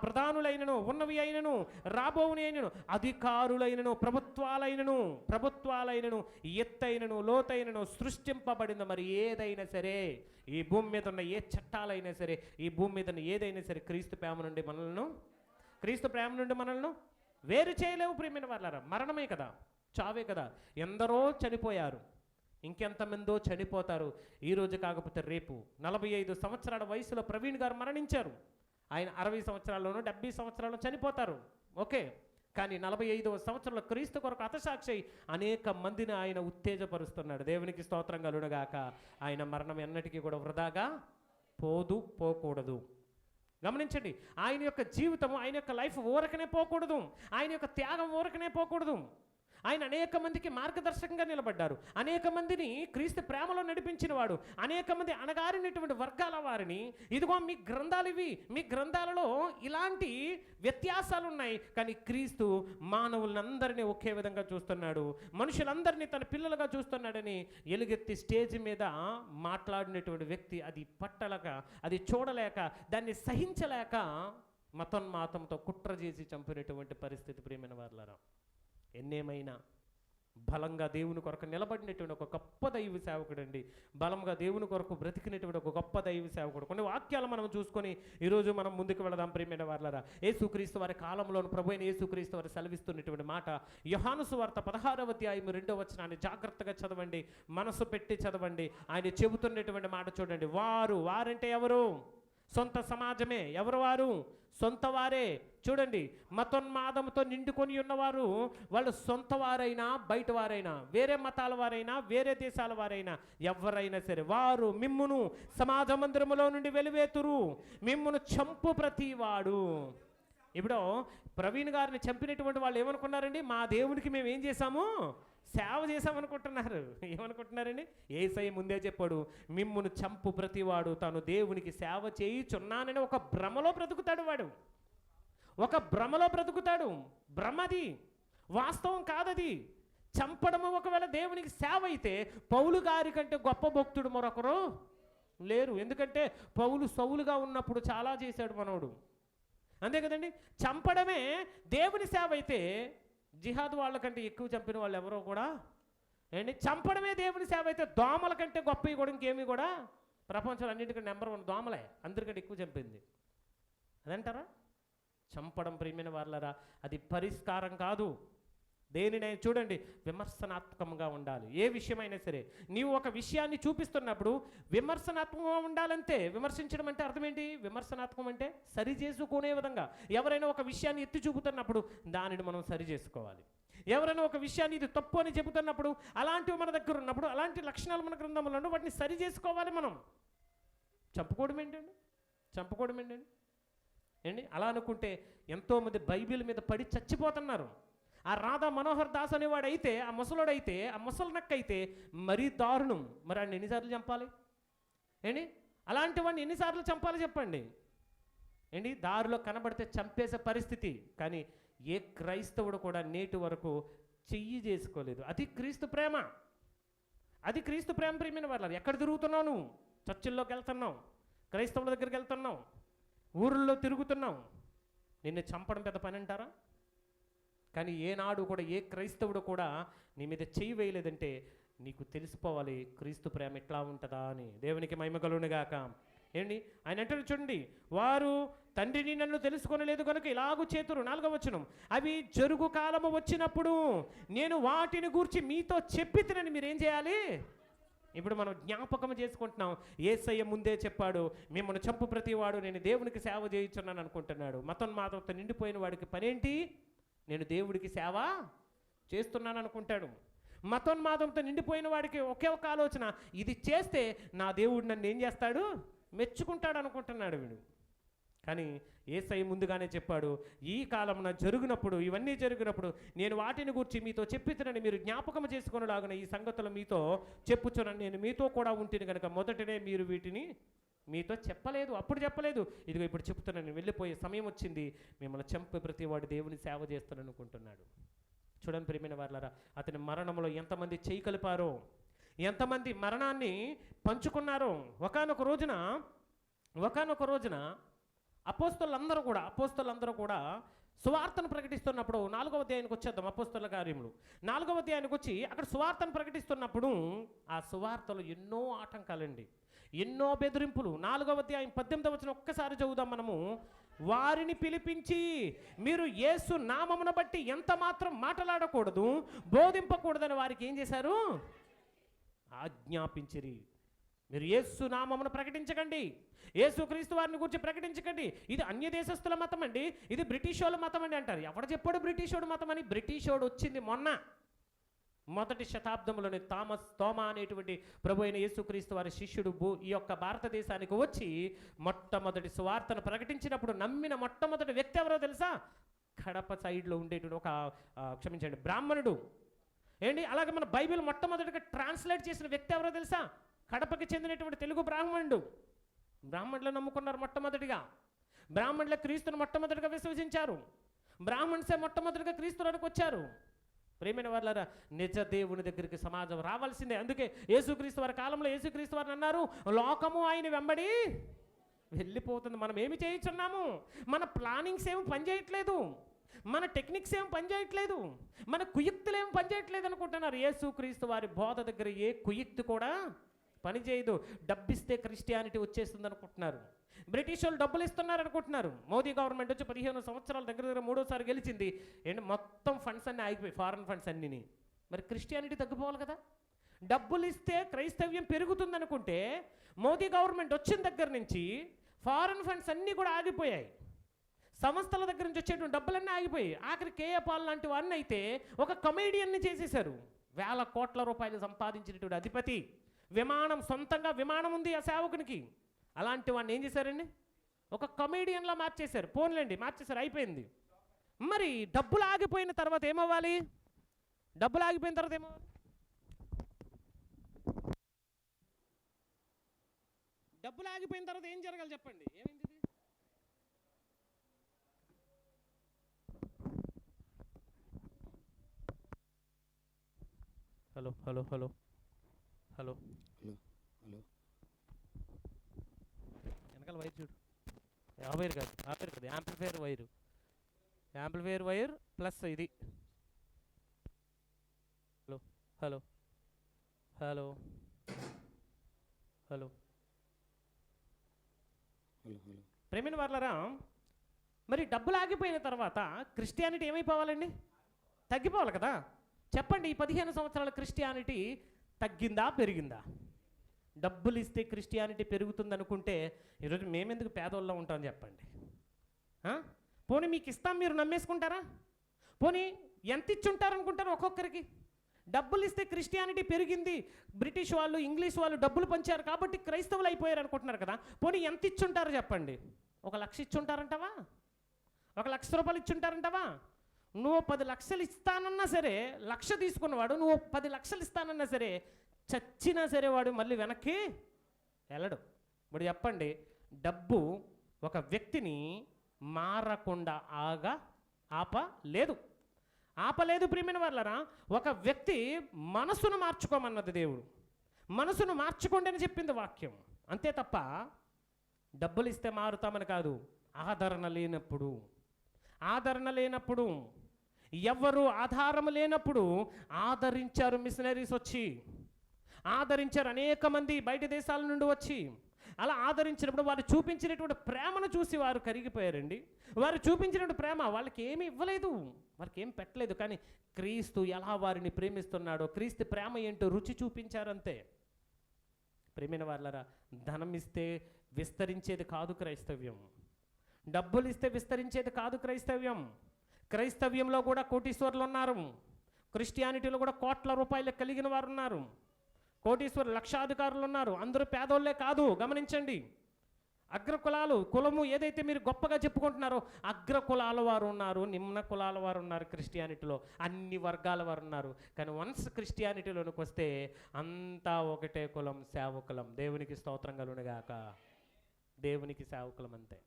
ప్రధానులైనను, ఉన్నవి అయినను, రాబోవుని అయినను, అధికారులైనను, ప్రభుత్వాలైనను, ఎత్తైనను, లోతైనను, సృష్టింపబడిన మరి ఏదైనా సరే, ఈ భూమి మీద ఉన్న ఏ చట్టాలైనా సరే, ఈ భూమి మీద ఏదైనా సరే క్రీస్తు ప్రేమ నుండి మనల్ని వేరు చేయలేవు. ప్రియమైన వారలారా, మరణమే కదా, చావే కదా. ఎందరో చనిపోయారు, ఇంకెంతమందో చనిపోతారు. ఈరోజు కాకపోతే రేపు. 45 సంవత్సరాల వయసులో ప్రవీణ్ గారు మరణించారు. ఆయన 60 సంవత్సరాల్లోనూ 70 సంవత్సరాల్లో చనిపోతారు. ఓకే, కానీ 45వ సంవత్సరంలో క్రీస్తు కొరకు హతసాక్షి అనేక మందిని ఆయన ఉత్తేజపరుస్తున్నాడు. దేవునికి స్తోత్రం కలుగునుగాక. ఆయన మరణం ఎన్నటికీ కూడా వృధాగా పోకూడదు. గమనించండి, ఆయన యొక్క జీవితము, ఆయన యొక్క లైఫ్ ఊరకనే పోకూడదు. ఆయన యొక్క త్యాగం ఊరకనే పోకూడదు. ఆయన అనేక మందికి మార్గదర్శకంగా నిలబడ్డారు. అనేక మందిని క్రీస్తు ప్రేమలో నడిపించిన వాడు. అనేక మంది అణగారినటువంటి వర్గాల వారిని, ఇదిగో మీ గ్రంథాలు ఇవి, మీ గ్రంథాలలో ఇలాంటి వ్యత్యాసాలు ఉన్నాయి, కానీ క్రీస్తు మానవులందరినీ ఒకే విధంగా చూస్తున్నాడు, మనుషులందరినీ తన పిల్లలుగా చూస్తున్నాడని ఎలుగెత్తి స్టేజ్ మీద మాట్లాడినటువంటి వ్యక్తి అది పట్టలేక, అది చూడలేక, దాన్ని సహించలేక మతోన్మాతంతో కుట్ర చేసి చంపినటువంటి పరిస్థితి. ప్రియమైన వారలారా, ఎన్నేమైనా బలంగా దేవుని కొరకు నిలబడినటువంటి ఒక గొప్ప దైవ సేవకుడు అండి. బలంగా దేవుని కొరకు బ్రతికినటువంటి ఒక గొప్ప దైవ సేవకుడు. కొన్ని వాక్యాలు మనం చూసుకొని ఈరోజు మనం ముందుకు వెళదాం. ప్రియమైన వారలారా, యేసుక్రీస్తు వారి కాలంలోను ప్రభు అయిన యేసుక్రీస్తు వారు సెలవిస్తున్నటువంటి మాట యోహాను సువార్త 16వ అధ్యాయం 2వ వచనాన్ని జాగ్రత్తగా చదవండి, మనసు పెట్టి చదవండి. ఆయన చెబుతున్నటువంటి మాట చూడండి. వారంటే ఎవరు? సొంత సమాజమే. ఎవరు వారు? సొంత వారే. చూడండి, మతోన్మాదంతో నిండుకొని ఉన్నవారు, వాళ్ళు సొంత వారైనా బయట వారైనా, వేరే మతాల వారైనా వేరే దేశాల వారైనా, ఎవరైనా సరే వారు మిమ్మును సమాజ మందిరములో నుండి వెలివేతురు, మిమ్మును చంపు ప్రతివాడు. ఇప్పుడు ప్రవీణ్ గారిని చంపినటువంటి వాళ్ళు ఏమనుకున్నారండి? మా దేవునికి మేము ఏం చేశాము? సేవ చేశామనుకుంటున్నారు. ఏమనుకుంటున్నారండి? యేసయ్య ముందే చెప్పాడు, మిమ్మును చంపు ప్రతివాడు తాను దేవునికి సేవ చేయుచున్నానని ఒక భ్రమలో బ్రతుకుతాడు. వాడు ఒక భ్రమలో బ్రతుకుతాడు. భ్రమది, వాస్తవం కాదది. చంపడము ఒకవేళ దేవునికి సేవ అయితే పౌలు గారి కంటే గొప్ప భక్తుడు మరొకరు లేరు. ఎందుకంటే పౌలు సౌలుగా ఉన్నప్పుడు చాలా చేశాడు మనోడు, అంతే కదండి. చంపడమే దేవుని సేవ అయితే జిహాద్ వాళ్ళకంటే ఎక్కువ చంపిన వాళ్ళు ఎవరో కూడా ఏంటి? చంపడమే దేవుని సేవ అయితే దోమల కంటే గొప్పవి కూడా ఇంకేమీ కూడా ప్రపంచంలో అన్నింటికంటే నెంబర్ 1 దోమలే అందరికంటే ఎక్కువ చంపింది. అదంటారా? చంపడం ప్రియమైన వాళ్ళరా అది పరిష్కారం కాదు. దేనినైనా చూడండి, విమర్శనాత్మకంగా ఉండాలి. ఏ విషయమైనా సరే నీవు ఒక విషయాన్ని చూపిస్తున్నప్పుడు విమర్శనాత్మకంగా ఉండాలంతే. విమర్శించడం అంటే అర్థం ఏంటి? విమర్శనాత్మకం అంటే సరి చేసుకునే విధంగా. ఎవరైనా ఒక విషయాన్ని ఎత్తి చూపుతున్నప్పుడు దానిని మనం సరి చేసుకోవాలి. ఎవరైనా ఒక విషయాన్ని ఇది తప్పు అని చెబుతున్నప్పుడు, అలాంటివి మన దగ్గర ఉన్నప్పుడు, అలాంటి లక్షణాలు మన గ్రంథంలో ఉన్న వాటిని సరి చేసుకోవాలి మనం. చంపుకోవడం ఏంటండి? చంపుకోవడం ఏంటండి? అలా అనుకుంటే ఎంతోమంది బైబిల్ మీద పడి చచ్చిపోతున్నారు. ఆ రాధా మనోహర్ దాస్ అనేవాడు అయితే, ఆ ముసలోడైతే, ఆ ముసలినక్కైతే మరీ దారుణం. మరి ఆయన ఎన్నిసార్లు చంపాలి? అలాంటి వాడిని ఎన్నిసార్లు చంపాలి చెప్పండి? దారిలో కనబడితే చంపేసే పరిస్థితి. కానీ ఏ క్రైస్తవుడు కూడా నేటి వరకు చెయ్యి చేసుకోలేదు. అది క్రీస్తు ప్రేమ. అది క్రీస్తు ప్రేమ. ప్రియమైన వాళ్ళు, ఎక్కడ తిరుగుతున్నావు నువ్వు? చర్చిల్లోకి వెళ్తున్నావు, క్రైస్తవుల దగ్గరికి వెళ్తున్నావు, ఊళ్ళో తిరుగుతున్నావు. నిన్ను చంపడం పెద్ద పని అంటారా? కానీ ఏనాడు కూడా ఏ క్రైస్తవుడు కూడా నీ మీద చెయ్యి వేయలేదంటే నీకు తెలిసిపోవాలి క్రీస్తు ప్రేమ ఎట్లా ఉంటుందా అని. దేవునికి మహిమ కలుగునుగాక. ఆయన అంటారు చూడండి, వారు తండ్రిని నన్ను తెలుసుకొనలేదు కనుక ఇలాగూ చేతురు. 4వ వచనం, అవి జరుగు కాలము వచ్చినప్పుడు నేను వాటిని గూర్చి మీతో చెప్పితినని మీరేం చేయాలి? ఇప్పుడు మనం జ్ఞాపకం చేసుకుంటున్నాం. యేసయ్య ముందే చెప్పాడు, మిమ్మల్ని చంపు ప్రతివాడు నేను దేవునికి సేవ చేయించున్నాను అనుకుంటున్నాడు. మతోన్మాదంతో నిండిపోయిన వాడికి పనేంటి? నేను దేవుడికి సేవ చేస్తున్నాను అనుకుంటాడు. మతోన్మాదంతో నిండిపోయిన వాడికి ఒకే ఒక ఆలోచన, ఇది చేస్తే నా దేవుడు నన్ను ఏం చేస్తాడు? మెచ్చుకుంటాడు అనుకుంటున్నాడు వీడు. కానీ యేసయ్య ముందుగానే చెప్పాడు, ఈ కాలమున జరిగినప్పుడు, ఇవన్నీ జరిగినప్పుడు నేను వాటిని గురించి మీతో చెప్పితనని మీరు జ్ఞాపకం చేసుకునేలాగున ఈ సంగతులు మీతో చెప్పుచున్నాను. నేను మీతో కూడా ఉంటుంది కనుక మొదటనే మీరు వీటిని మీతో చెప్పలేదు. అప్పుడు చెప్పలేదు, ఇదిగో ఇప్పుడు చెప్తున్నాను. వెళ్ళిపోయే సమయం వచ్చింది, మిమ్మల్ని చంపే ప్రతివాడు దేవుని సేవ చేస్తాను అనుకుంటున్నాడు. చూడండి ప్రియమైన వారలారా, అతని మరణంలో ఎంతమంది చేయి కలిపారో, ఎంతమంది మరణాన్ని పంచుకున్నారో. ఒకానొక రోజున అపోస్తలులందరూ కూడా సువార్తను ప్రకటిస్తున్నప్పుడు, 4వ అధ్యాయానికి వచ్చేద్దాం. అపోస్తల కార్యములు 4వ అధ్యాయానికి వచ్చి అక్కడ సువార్తను ప్రకటిస్తున్నప్పుడు ఆ సువార్తలో ఎన్నో ఆటంకాలండి, ఎన్నో బెదిరింపులు. 4వ అధ్యాయం 18వ వచనం ఒక్కసారి చదువుదాం మనము. వారిని పిలిపించి మీరు యేసు నామమును బట్టి ఎంత మాత్రం మాట్లాడకూడదు, బోధింపకూడదని వారికి ఏం చేశారు? ఆజ్ఞాపించిరి. మీరు యేసు నామమును ప్రకటించకండి, యేసుక్రీస్తు వారిని గురించి ప్రకటించకండి. ఇది అన్య దేశస్తుల మతం అండి, ఇది బ్రిటిష్ వాళ్ళ మతం అండి అంటారు. ఎవడు చెప్పాడు బ్రిటిష్ వాడు మతం అని? బ్రిటిష్ వాడు వచ్చింది మొదటి శతాబ్దంలోనే తోమా అనేటువంటి ప్రభు అయిన యేసుక్రీస్తు వారి శిష్యుడు ఈ యొక్క భారతదేశానికి వచ్చి మొట్టమొదటి సువార్తను ప్రకటించినప్పుడు నమ్మిన మొట్టమొదటి వ్యక్తి ఎవరో తెలుసా? కడప సైడ్లో ఉండేటువంటి ఒక బ్రాహ్మణుడు. అలాగే మన బైబిల్ మొట్టమొదటిగా ట్రాన్స్లేట్ చేసిన వ్యక్తి ఎవరో తెలుసా? కడపకి చెందినటువంటి తెలుగు బ్రాహ్మణులు నమ్ముకున్నారు మొట్టమొదటిగా. బ్రాహ్మణుల క్రీస్తును మొట్టమొదటిగా విశ్వసించారు. బ్రాహ్మణ్సే మొట్టమొదటిగా క్రీస్తులోకి వచ్చారు. ప్రేమైన వాళ్ళారా, నిజ దేవుని దగ్గరికి సమాజం రావాల్సిందే. అందుకే యేసుక్రీస్తు వారి కాలంలో యేసుక్రీస్తు వారిని అన్నారు, లోకము ఆయన వెంబడి వెళ్ళిపోతుంది. మనం ఏమి చేయించున్నాము? మన ప్లానింగ్స్ ఏమి పనిచేయట్లేదు. మన టెక్నిక్స్ ఏం పనిచేయట్లేదు, మన కుయుక్తులు ఏం పనిచేయట్లేదు అనుకుంటున్నారు. యేసుక్రీస్తు వారి బోధ దగ్గర ఏ కుయుక్తి కూడా పనిచేయదు. డబ్బిస్తే క్రిస్టియానిటీ వచ్చేస్తుంది అనుకుంటున్నారు. బ్రిటిష్ వాళ్ళు డబ్బులు ఇస్తున్నారు అనుకుంటున్నారు. మోదీ గవర్నమెంట్ వచ్చి 15 సంవత్సరాల దగ్గర మూడోసారి గెలిచింది. ఏంటి మొత్తం ఫండ్స్ అన్నీ ఆగిపోయి, ఫారెన్ ఫండ్స్ అన్నీ. మరి క్రిస్టియానిటీ తగ్గిపోవాలి కదా. డబ్బులు ఇస్తే క్రైస్తవ్యం పెరుగుతుంది అనుకుంటే మోదీ గవర్నమెంట్ వచ్చిన దగ్గర నుంచి ఫారెన్ ఫండ్స్ అన్నీ కూడా ఆగిపోయాయి. సంస్థల దగ్గర నుంచి వచ్చేటువంటి డబ్బులన్నీ ఆగిపోయి, ఆఖరి కేఏ పాల్ లాంటి వాడిని అయితే ఒక కమేడియన్ని చేసేశారు. వేల కోట్ల రూపాయలు సంపాదించినటువంటి అధిపతి, విమానం, సొంతంగా విమానం ఉంది ఆ సేవకునికి. అలాంటి వాడిని ఏం చేశారండి, ఒక కమేడియన్లా మార్చేశారు. పోన్లేండి, మార్చేశారు, అయిపోయింది. మరి డబ్బులు ఆగిపోయిన తర్వాత ఏమవ్వాలి? డబ్బులు ఆగిపోయిన తర్వాత ఏమవ్వాలి? డబ్బులు ఆగిపోయిన తర్వాత ఏం జరగాలి చెప్పండి? ఏమైంది? Hello hello hello hello hello వెనకాల వైర్ చూడు. ఆ వైర్ కాదు, amplifier wire. Amplifier wire plus ఇది. హలో హలో హలో హలో ప్రేమిన వాళ్ళరా, మరి డబ్బులు ఆగిపోయిన తర్వాత క్రిస్టియానిటీ ఏమైపోవాలండి? తగ్గిపోవాలి కదా. చెప్పండి, ఈ 15 సంవత్సరాల క్రిస్టియానిటీ తగ్గిందా, పెరిగిందా? డబ్బులు ఇస్తే క్రిస్టియానిటీ పెరుగుతుంది అనుకుంటే ఈరోజు మేమెందుకు పేదోళ్ళలో ఉంటాం చెప్పండి? పోనీ మీకు ఇస్తాం, మీరు నమ్మేసుకుంటారా? పోనీ ఎంత ఇచ్చి ఉంటారనుకుంటారు ఒక్కొక్కరికి? డబ్బులు ఇస్తే క్రిస్టియానిటీ పెరిగింది, బ్రిటిష్ వాళ్ళు, ఇంగ్లీష్ వాళ్ళు డబ్బులు పంచారు కాబట్టి క్రైస్తవులు అయిపోయారు అనుకుంటున్నారు కదా. పోనీ ఎంత ఇచ్చుంటారు చెప్పండి? 1 లక్ష ఇచ్చుంటారంటావా? 1 లక్ష రూపాయలు ఇచ్చుంటారంటావా? నువ్వు 10 లక్షలు ఇస్తానన్నా సరే, 1 లక్ష తీసుకున్నవాడు నువ్వు 10 లక్షలు ఇస్తానన్నా సరే, చచ్చినా సరే వాడు మళ్ళీ వెనక్కి వెళ్ళడు. ఇప్పుడు చెప్పండి, డబ్బు ఒక వ్యక్తిని మారకుండా ఆపలేదు ప్రియమైన వాళ్ళరా. ఒక వ్యక్తి మనసును మార్చుకోమన్నది దేవుడు. మనసును మార్చుకోండి అని చెప్పింది వాక్యం. అంతే తప్ప డబ్బులు ఇస్తే మారుతామని కాదు. ఆదరణ లేనప్పుడు ఎవరు ఆధారం లేనప్పుడు ఆదరించారు మిషనరీస్ వచ్చి, ఆదరించారు అనేక మంది బయట దేశాల నుండి వచ్చి. అలా ఆదరించినప్పుడు వారు చూపించినటువంటి ప్రేమను చూసి వారు కరిగిపోయారండి. వారు చూపించినటువంటి ప్రేమ వాళ్ళకి ఏమీ ఇవ్వలేదు, వారికి ఏం పెట్టలేదు. కానీ క్రీస్తు ఎలా వారిని ప్రేమిస్తున్నాడో, క్రీస్తు ప్రేమ ఏంటో రుచి చూపించారంతే. ప్రేమైన వాళ్ళరా, ధనం ఇస్తే విస్తరించేది కాదు క్రైస్తవ్యం. డబ్బులు ఇస్తే విస్తరించేది కాదు క్రైస్తవ్యం. క్రైస్తవ్యంలో కూడా కోటీశ్వరులు ఉన్నారు, క్రిస్టియానిటీలో కూడా కోట్ల రూపాయలు కలిగిన వారు ఉన్నారు, కోటీశ్వరులు, లక్షాధికారులు ఉన్నారు. అందరూ పేదోళ్ళే కాదు, గమనించండి. అగ్రకులాలు, కులము ఏదైతే మీరు గొప్పగా చెప్పుకుంటున్నారో, అగ్రకులాల వారు ఉన్నారు, నిమ్న కులాల వారు ఉన్నారు. క్రిస్టియానిటీలో అన్ని వర్గాల వారు ఉన్నారు. కానీ వన్స్ క్రిస్టియానిటీలోనికి వస్తే అంతా ఒకటే కులం, సేవకులం. దేవునికి స్తోత్రం కలుగునుగాక. దేవునికి సేవకులం, అంతే.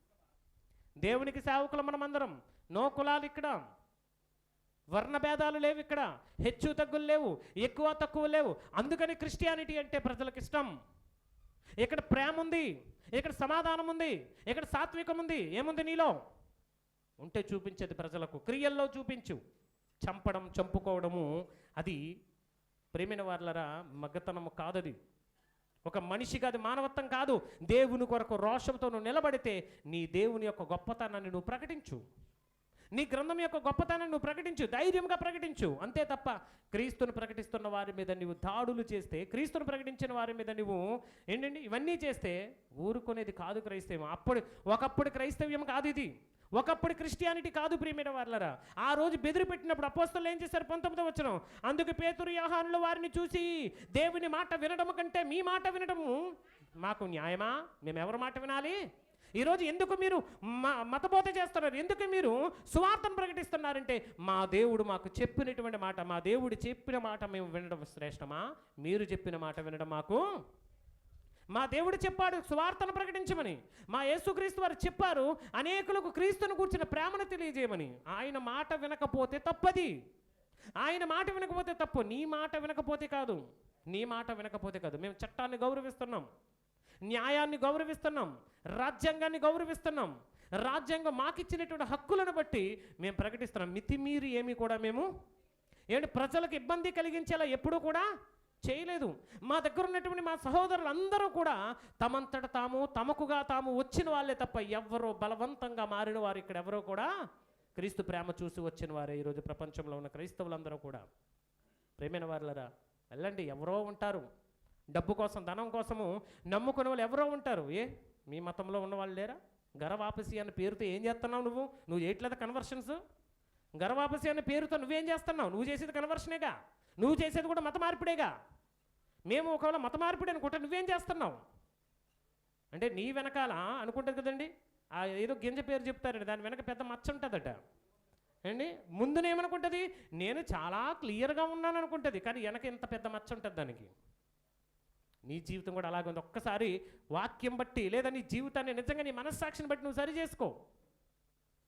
దేవునికి సేవకులం మనమందరం. నో కులాలు ఇక్కడ, వర్ణ భేదాలు లేవు ఇక్కడ, హెచ్చు తగ్గులు లేవు, ఎక్కువ తక్కువ లేవు. అందుకని క్రిస్టియానిటీ అంటే ప్రజలకు ఇష్టం. ఇక్కడ ప్రేమ ఉంది, ఇక్కడ సమాధానం ఉంది, ఇక్కడ సాత్వికం ఉంది. ఏముంది నీలో? ఉంటే చూపించేది ప్రజలకు, క్రియల్లో చూపించు. చంపడం, చంపుకోవడము అది ప్రేమైన వాళ్ళరా మగతనము కాదది. ఒక మనిషికి అది మానవత్వం కాదు. దేవుని కొరకు రోషంతో నువ్వు నిలబడితే నీ దేవుని యొక్క గొప్పతనాన్ని నువ్వు ప్రకటించు, నీ గ్రంథం యొక్క గొప్పతనాన్ని నువ్వు ప్రకటించు, ధైర్యంగా ప్రకటించు. అంతే తప్ప క్రీస్తును ప్రకటిస్తున్న వారి మీద నువ్వు దాడులు చేస్తే, క్రీస్తును ప్రకటించిన వారి మీద నువ్వు ఏంటండి ఇవన్నీ చేస్తే ఊరుకునేది కాదు క్రైస్తవ్యం. ఒకప్పుడు క్రైస్తవ్యం కాదు ఇది, ఒకప్పుడు క్రిస్టియానిటీ కాదు ప్రియమైన వాళ్ళరా. ఆ రోజు బెదిరి పెట్టినప్పుడు అపోస్తలులు ఏం చేశారు? 19వ వచనం, అందుకు పేతురు, యోహానులు వారిని చూసి, దేవుని మాట వినడం కంటే మీ మాట వినడము మాకు న్యాయమా? మేము ఎవరి మాట వినాలి? ఈరోజు ఎందుకు మీరు మతబోధ చేస్తున్నారు? ఎందుకు మీరు సువార్తను ప్రకటిస్తున్నారంటే, మా దేవుడు మాకు చెప్పినటువంటి మాట, మా దేవుడు చెప్పిన మాట మేము వినడం శ్రేష్టమా? మీరు చెప్పిన మాట వినడం మాకు? మా దేవుడు చెప్పాడు సువార్తను ప్రకటించమని, మా యేసుక్రీస్తు వారు చెప్పారు అనేకులకు క్రీస్తును కూర్చిన ప్రేమను తెలియజేయమని. ఆయన మాట వినకపోతే తప్పది, ఆయన మాట వినకపోతే తప్పు. నీ మాట వినకపోతే కాదు, నీ మాట వినకపోతే కాదు. మేము చట్టాన్ని గౌరవిస్తున్నాం, న్యాయాన్ని గౌరవిస్తున్నాం, రాజ్యాంగాన్ని గౌరవిస్తున్నాం, రాజ్యాంగం మాకిచ్చినటువంటి హక్కులను బట్టి మేము ప్రకటిస్తున్నాం. మితిమీరి ఏమి కూడా మేము ప్రజలకు ఇబ్బంది కలిగించేలా ఎప్పుడూ కూడా చేయలేదు. మా దగ్గర ఉన్నటువంటి మా సహోదరులు అందరూ కూడా తమంతట తాము తమకుగా తాము వచ్చిన వాళ్ళే తప్ప ఎవ్వరూ బలవంతంగా మారిన వారు ఇక్కడ ఎవరో కూడా క్రీస్తు ప్రేమ చూసి వచ్చిన వారే. ఈరోజు ప్రపంచంలో ఉన్న క్రైస్తవులందరూ కూడా ప్రేమైన వారులరా, వెళ్ళండి. ఎవరో ఉంటారు డబ్బు కోసం, ధనం కోసము నమ్ముకునే వాళ్ళు ఎవరో ఉంటారు. మీ మతంలో ఉన్న వాళ్ళు లేరా? గరవాపసి అనే పేరుతో ఏం చేస్తున్నావు నువ్వు చేయట్లేదా కన్వర్షన్స్? గరవాపసి అనే పేరుతో నువ్వేం చేస్తున్నావు? నువ్వు చేసేది కన్వర్షనేగా, నువ్వు చేసేది కూడా మత మార్పిడేగా. మేము ఒకవేళ మత మార్పిడి అనుకుంటే నువ్వేం చేస్తున్నావు అంటే నీ వెనకాల అనుకుంటుంది కదండి, ఆ ఏదో గింజ పేరు చెప్తారండి, దాని వెనక పెద్ద మచ్చ ఉంటుందట అండి. ముందునేమనుకుంటుంది, నేను చాలా క్లియర్గా ఉన్నాను అనుకుంటుంది, కానీ వెనక ఇంత పెద్ద మచ్చ ఉంటుంది దానికి. నీ జీవితం కూడా అలాగే ఉంది. ఒక్కసారి వాక్యం బట్టి లేదా నీ జీవితాన్ని నిజంగా నీ మనస్సాక్షిని బట్టి నువ్వు సరి చేసుకో.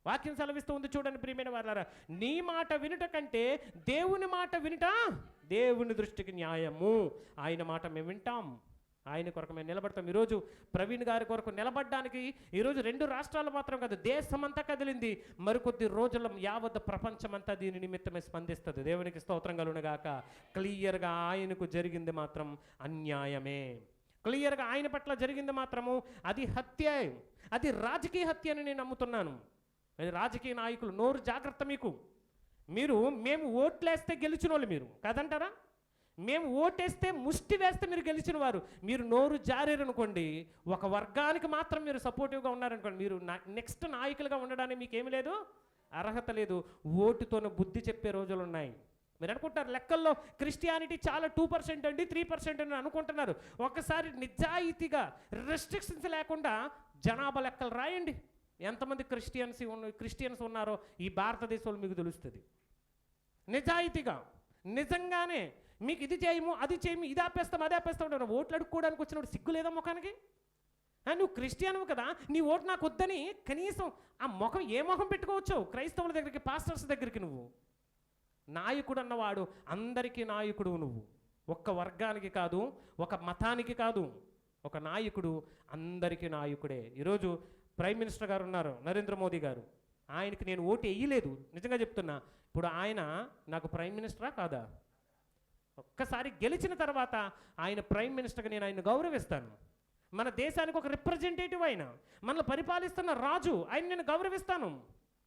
వాక్యం సెలవిస్తూ ఉంది చూడండి ప్రియమైన వారులారా, నీ మాట వినుట కంటే దేవుని మాట వినుట దేవుని దృష్టికి న్యాయము. ఆయన మాట మేము వింటాం, ఆయన కొరకు మేము నిలబడతాం. ఈరోజు ప్రవీణ్ గారి కొరకు నిలబడడానికి ఈరోజు 2 రాష్ట్రాలు మాత్రం కాదు, దేశమంతా కదిలింది. మరికొద్ది రోజుల యావత్ ప్రపంచమంతా దీని నిమిత్తమే స్పందిస్తుంది. దేవునికి స్తోత్రం కలుగునుగాక. క్లియర్గా ఆయనకు జరిగింది మాత్రం అన్యాయమే. క్లియర్గా ఆయన పట్ల జరిగింది మాత్రము అది హత్య, అది రాజకీయ హత్య అని నేను నమ్ముతున్నాను. అది రాజకీయ నాయకులు నోరు జాగ్రత్త. మేము ఓట్లేస్తే గెలిచిన వాళ్ళు మీరు కాదంటారా? మేము ఓటేస్తే ముష్టి వేస్తే మీరు గెలిచిన వారు. మీరు నోరు జారేరనుకోండి, ఒక వర్గానికి మాత్రం మీరు సపోర్టివ్గా ఉన్నారనుకోండి, మీరు నెక్స్ట్ నాయకులుగా ఉండడానికి మీకేమి లేదు, అర్హత లేదు. ఓటుతోనే బుద్ధి చెప్పే రోజులు ఉన్నాయి. మీరు అనుకుంటారు లెక్కల్లో క్రిస్టియానిటీ చాలా 2% అండి, 3% అని అనుకుంటున్నారు. ఒకసారి నిజాయితీగా రెస్ట్రిక్షన్స్ లేకుండా జనాభా లెక్కలు రాయండి. ఎంతమంది క్రిస్టియన్స్ ఉన్నారో ఈ భారతదేశంలో మీకు తెలుస్తుంది. నిజాయితీగా నిజంగానే మీకు ఇది చేయము అది చేయము, ఇది ఆపేస్తాం అది ఆపేస్తాం. ఓట్లు అడుక్కోవడానికి వచ్చినప్పుడు సిగ్గు లేదా ముఖానికి? నువ్వు క్రిస్టియన్వు కదా, నీ ఓటు నాకు వద్దని కనీసం ఆ ముఖం ఏ ముఖం పెట్టుకోవచ్చు? క్రైస్తవుల దగ్గరికి, పాస్టర్స్ దగ్గరికి. నువ్వు నాయకుడు అన్నవాడు అందరికీ నాయకుడు. నువ్వు ఒక్క వర్గానికి కాదు, ఒక మతానికి కాదు. ఒక నాయకుడు అందరికీ నాయకుడే. ఈరోజు ప్రైమ్ మినిస్టర్ గారు ఉన్నారు, నరేంద్ర మోదీ గారు. ఆయనకి నేను ఓటు వేయలేదు, నిజంగా చెప్తున్నా. ఇప్పుడు ఆయన నాకు ప్రైమ్ మినిస్టరా కాదా? ఒక్కసారి గెలిచిన తర్వాత ఆయన ప్రైమ్ మినిస్టర్గా నేను ఆయన గౌరవిస్తాను. మన దేశానికి ఒక రిప్రజెంటేటివ్ ఆయన, మనల్ని పరిపాలిస్తున్న రాజు, ఆయన నేను గౌరవిస్తాను.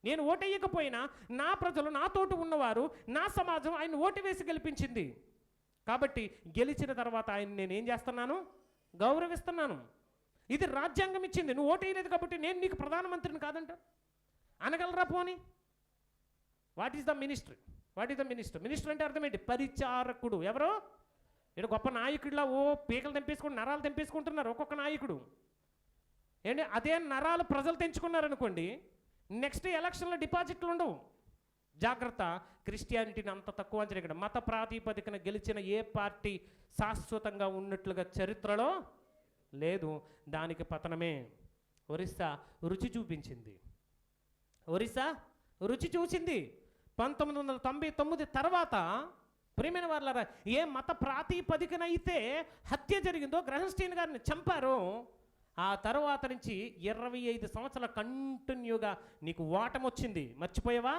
నేను ఓటు వేయకపోయినా నా ప్రజలు, నాతోటి ఉన్నవారు, నా సమాజం ఆయన ఓటు వేసి గెలిపించింది. కాబట్టి గెలిచిన తర్వాత ఆయన నేను ఏం చేస్తున్నాను? గౌరవిస్తున్నాను. ఇది రాజ్యాంగం ఇచ్చింది. నువ్వు ఓటు వేయలేదు కాబట్టి నేను నీకు ప్రధానమంత్రిని కాదంట అనగలరా? పోని what is the minister? Minister అంటే అర్థం ఏంటి? పరిచారకుడు. ఎవరో ఇక్కడ గొప్ప నాయకుడిలా పీకలు తెంపేసుకుని నరాలు తెంపేసుకుంటున్నారు ఒక్కొక్క నాయకుడు. అదే నరాలు ప్రజలు తెంచుకున్నారనుకోండి, నెక్స్ట్ ఎలక్షన్లో డిపాజిట్లు ఉండవు. జాగ్రత్త. క్రిస్టియానిటీని అంత తక్కువ అంచనా. ఇక్కడ మత ప్రాతిపదికన గెలిచిన ఏ పార్టీ శాశ్వతంగా ఉన్నట్లుగా చరిత్రలో లేదు. దానికి పతనమే. ఒరిస్సా రుచి చూపించింది. 1999 తర్వాత ప్రియమైన వారులారా, ఏ మత ప్రాతిపదికన అయితే హత్య జరిగిందో, గ్రహన్స్టీన్ గారిని చంపారో, ఆ తర్వాత నుంచి 25 సంవత్సరాల కంటిన్యూగా నీకు ఓటమి వచ్చింది. మర్చిపోయావా?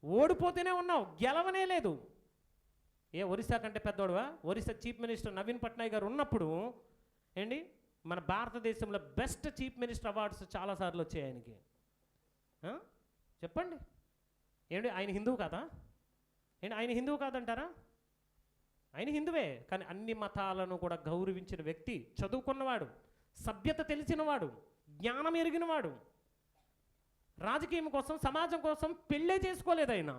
ఓడిపోతూనే ఉన్నావు, గెలవనే లేదు. ఒరిస్సా కంటే పెద్దోడువా? ఒరిస్సా చీఫ్ మినిస్టర్ నవీన్ పట్నాయక్ గారు ఉన్నప్పుడు మన భారతదేశంలో బెస్ట్ చీఫ్ మినిస్టర్ అవార్డ్స్ చాలాసార్లు వచ్చాయి ఆయనకి. చెప్పండి, ఆయన హిందువు కాదా? ఆయన హిందువు కాదంటారా? ఆయన హిందువే, కానీ అన్ని మతాలను కూడా గౌరవించిన వ్యక్తి, చదువుకున్నవాడు, సభ్యత తెలిసినవాడు, జ్ఞానం ఎరిగినవాడు. రాజకీయం కోసం, సమాజం కోసం పెళ్ళే చేసుకోలేదు ఆయన.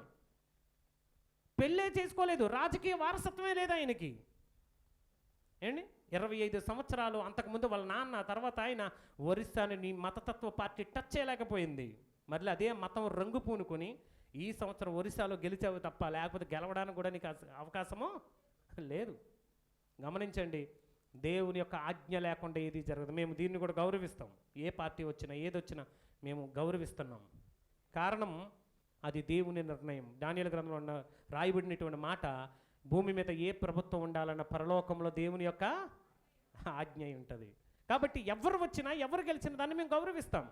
రాజకీయ వారసత్వమే లేదు ఆయనకి. 25 సంవత్సరాలు అంతకుముందు వాళ్ళ నాన్న, తర్వాత ఆయన ఒరిస్సాని నీ మతతత్వ పార్టీ టచ్ చేయలేకపోయింది. మళ్ళీ అదే మతం రంగు పూనుకొని ఈ సంవత్సరం ఒరిస్సాలో గెలిచావు తప్ప, లేకపోతే గెలవడానికి కూడా నీకు అవకాశమో లేదు. గమనించండి, దేవుని యొక్క ఆజ్ఞ లేకుండా ఏది జరగదు. మేము దీన్ని కూడా గౌరవిస్తాం. ఏ పార్టీ వచ్చినా ఏదొచ్చినా మేము గౌరవిస్తున్నాం. కారణం అది దేవుని నిర్ణయం. దానియేలు గ్రంథంలో ఉన్న రాయబడినటువంటి మాట, భూమి మీద ఏ ప్రభుత్వం ఉండాలన్న పరలోకంలో దేవుని యొక్క ఆజ్ఞ ఉంటుంది. కాబట్టి ఎవరు వచ్చినా ఎవరు గెలిచినా దాన్ని మేము గౌరవిస్తాం.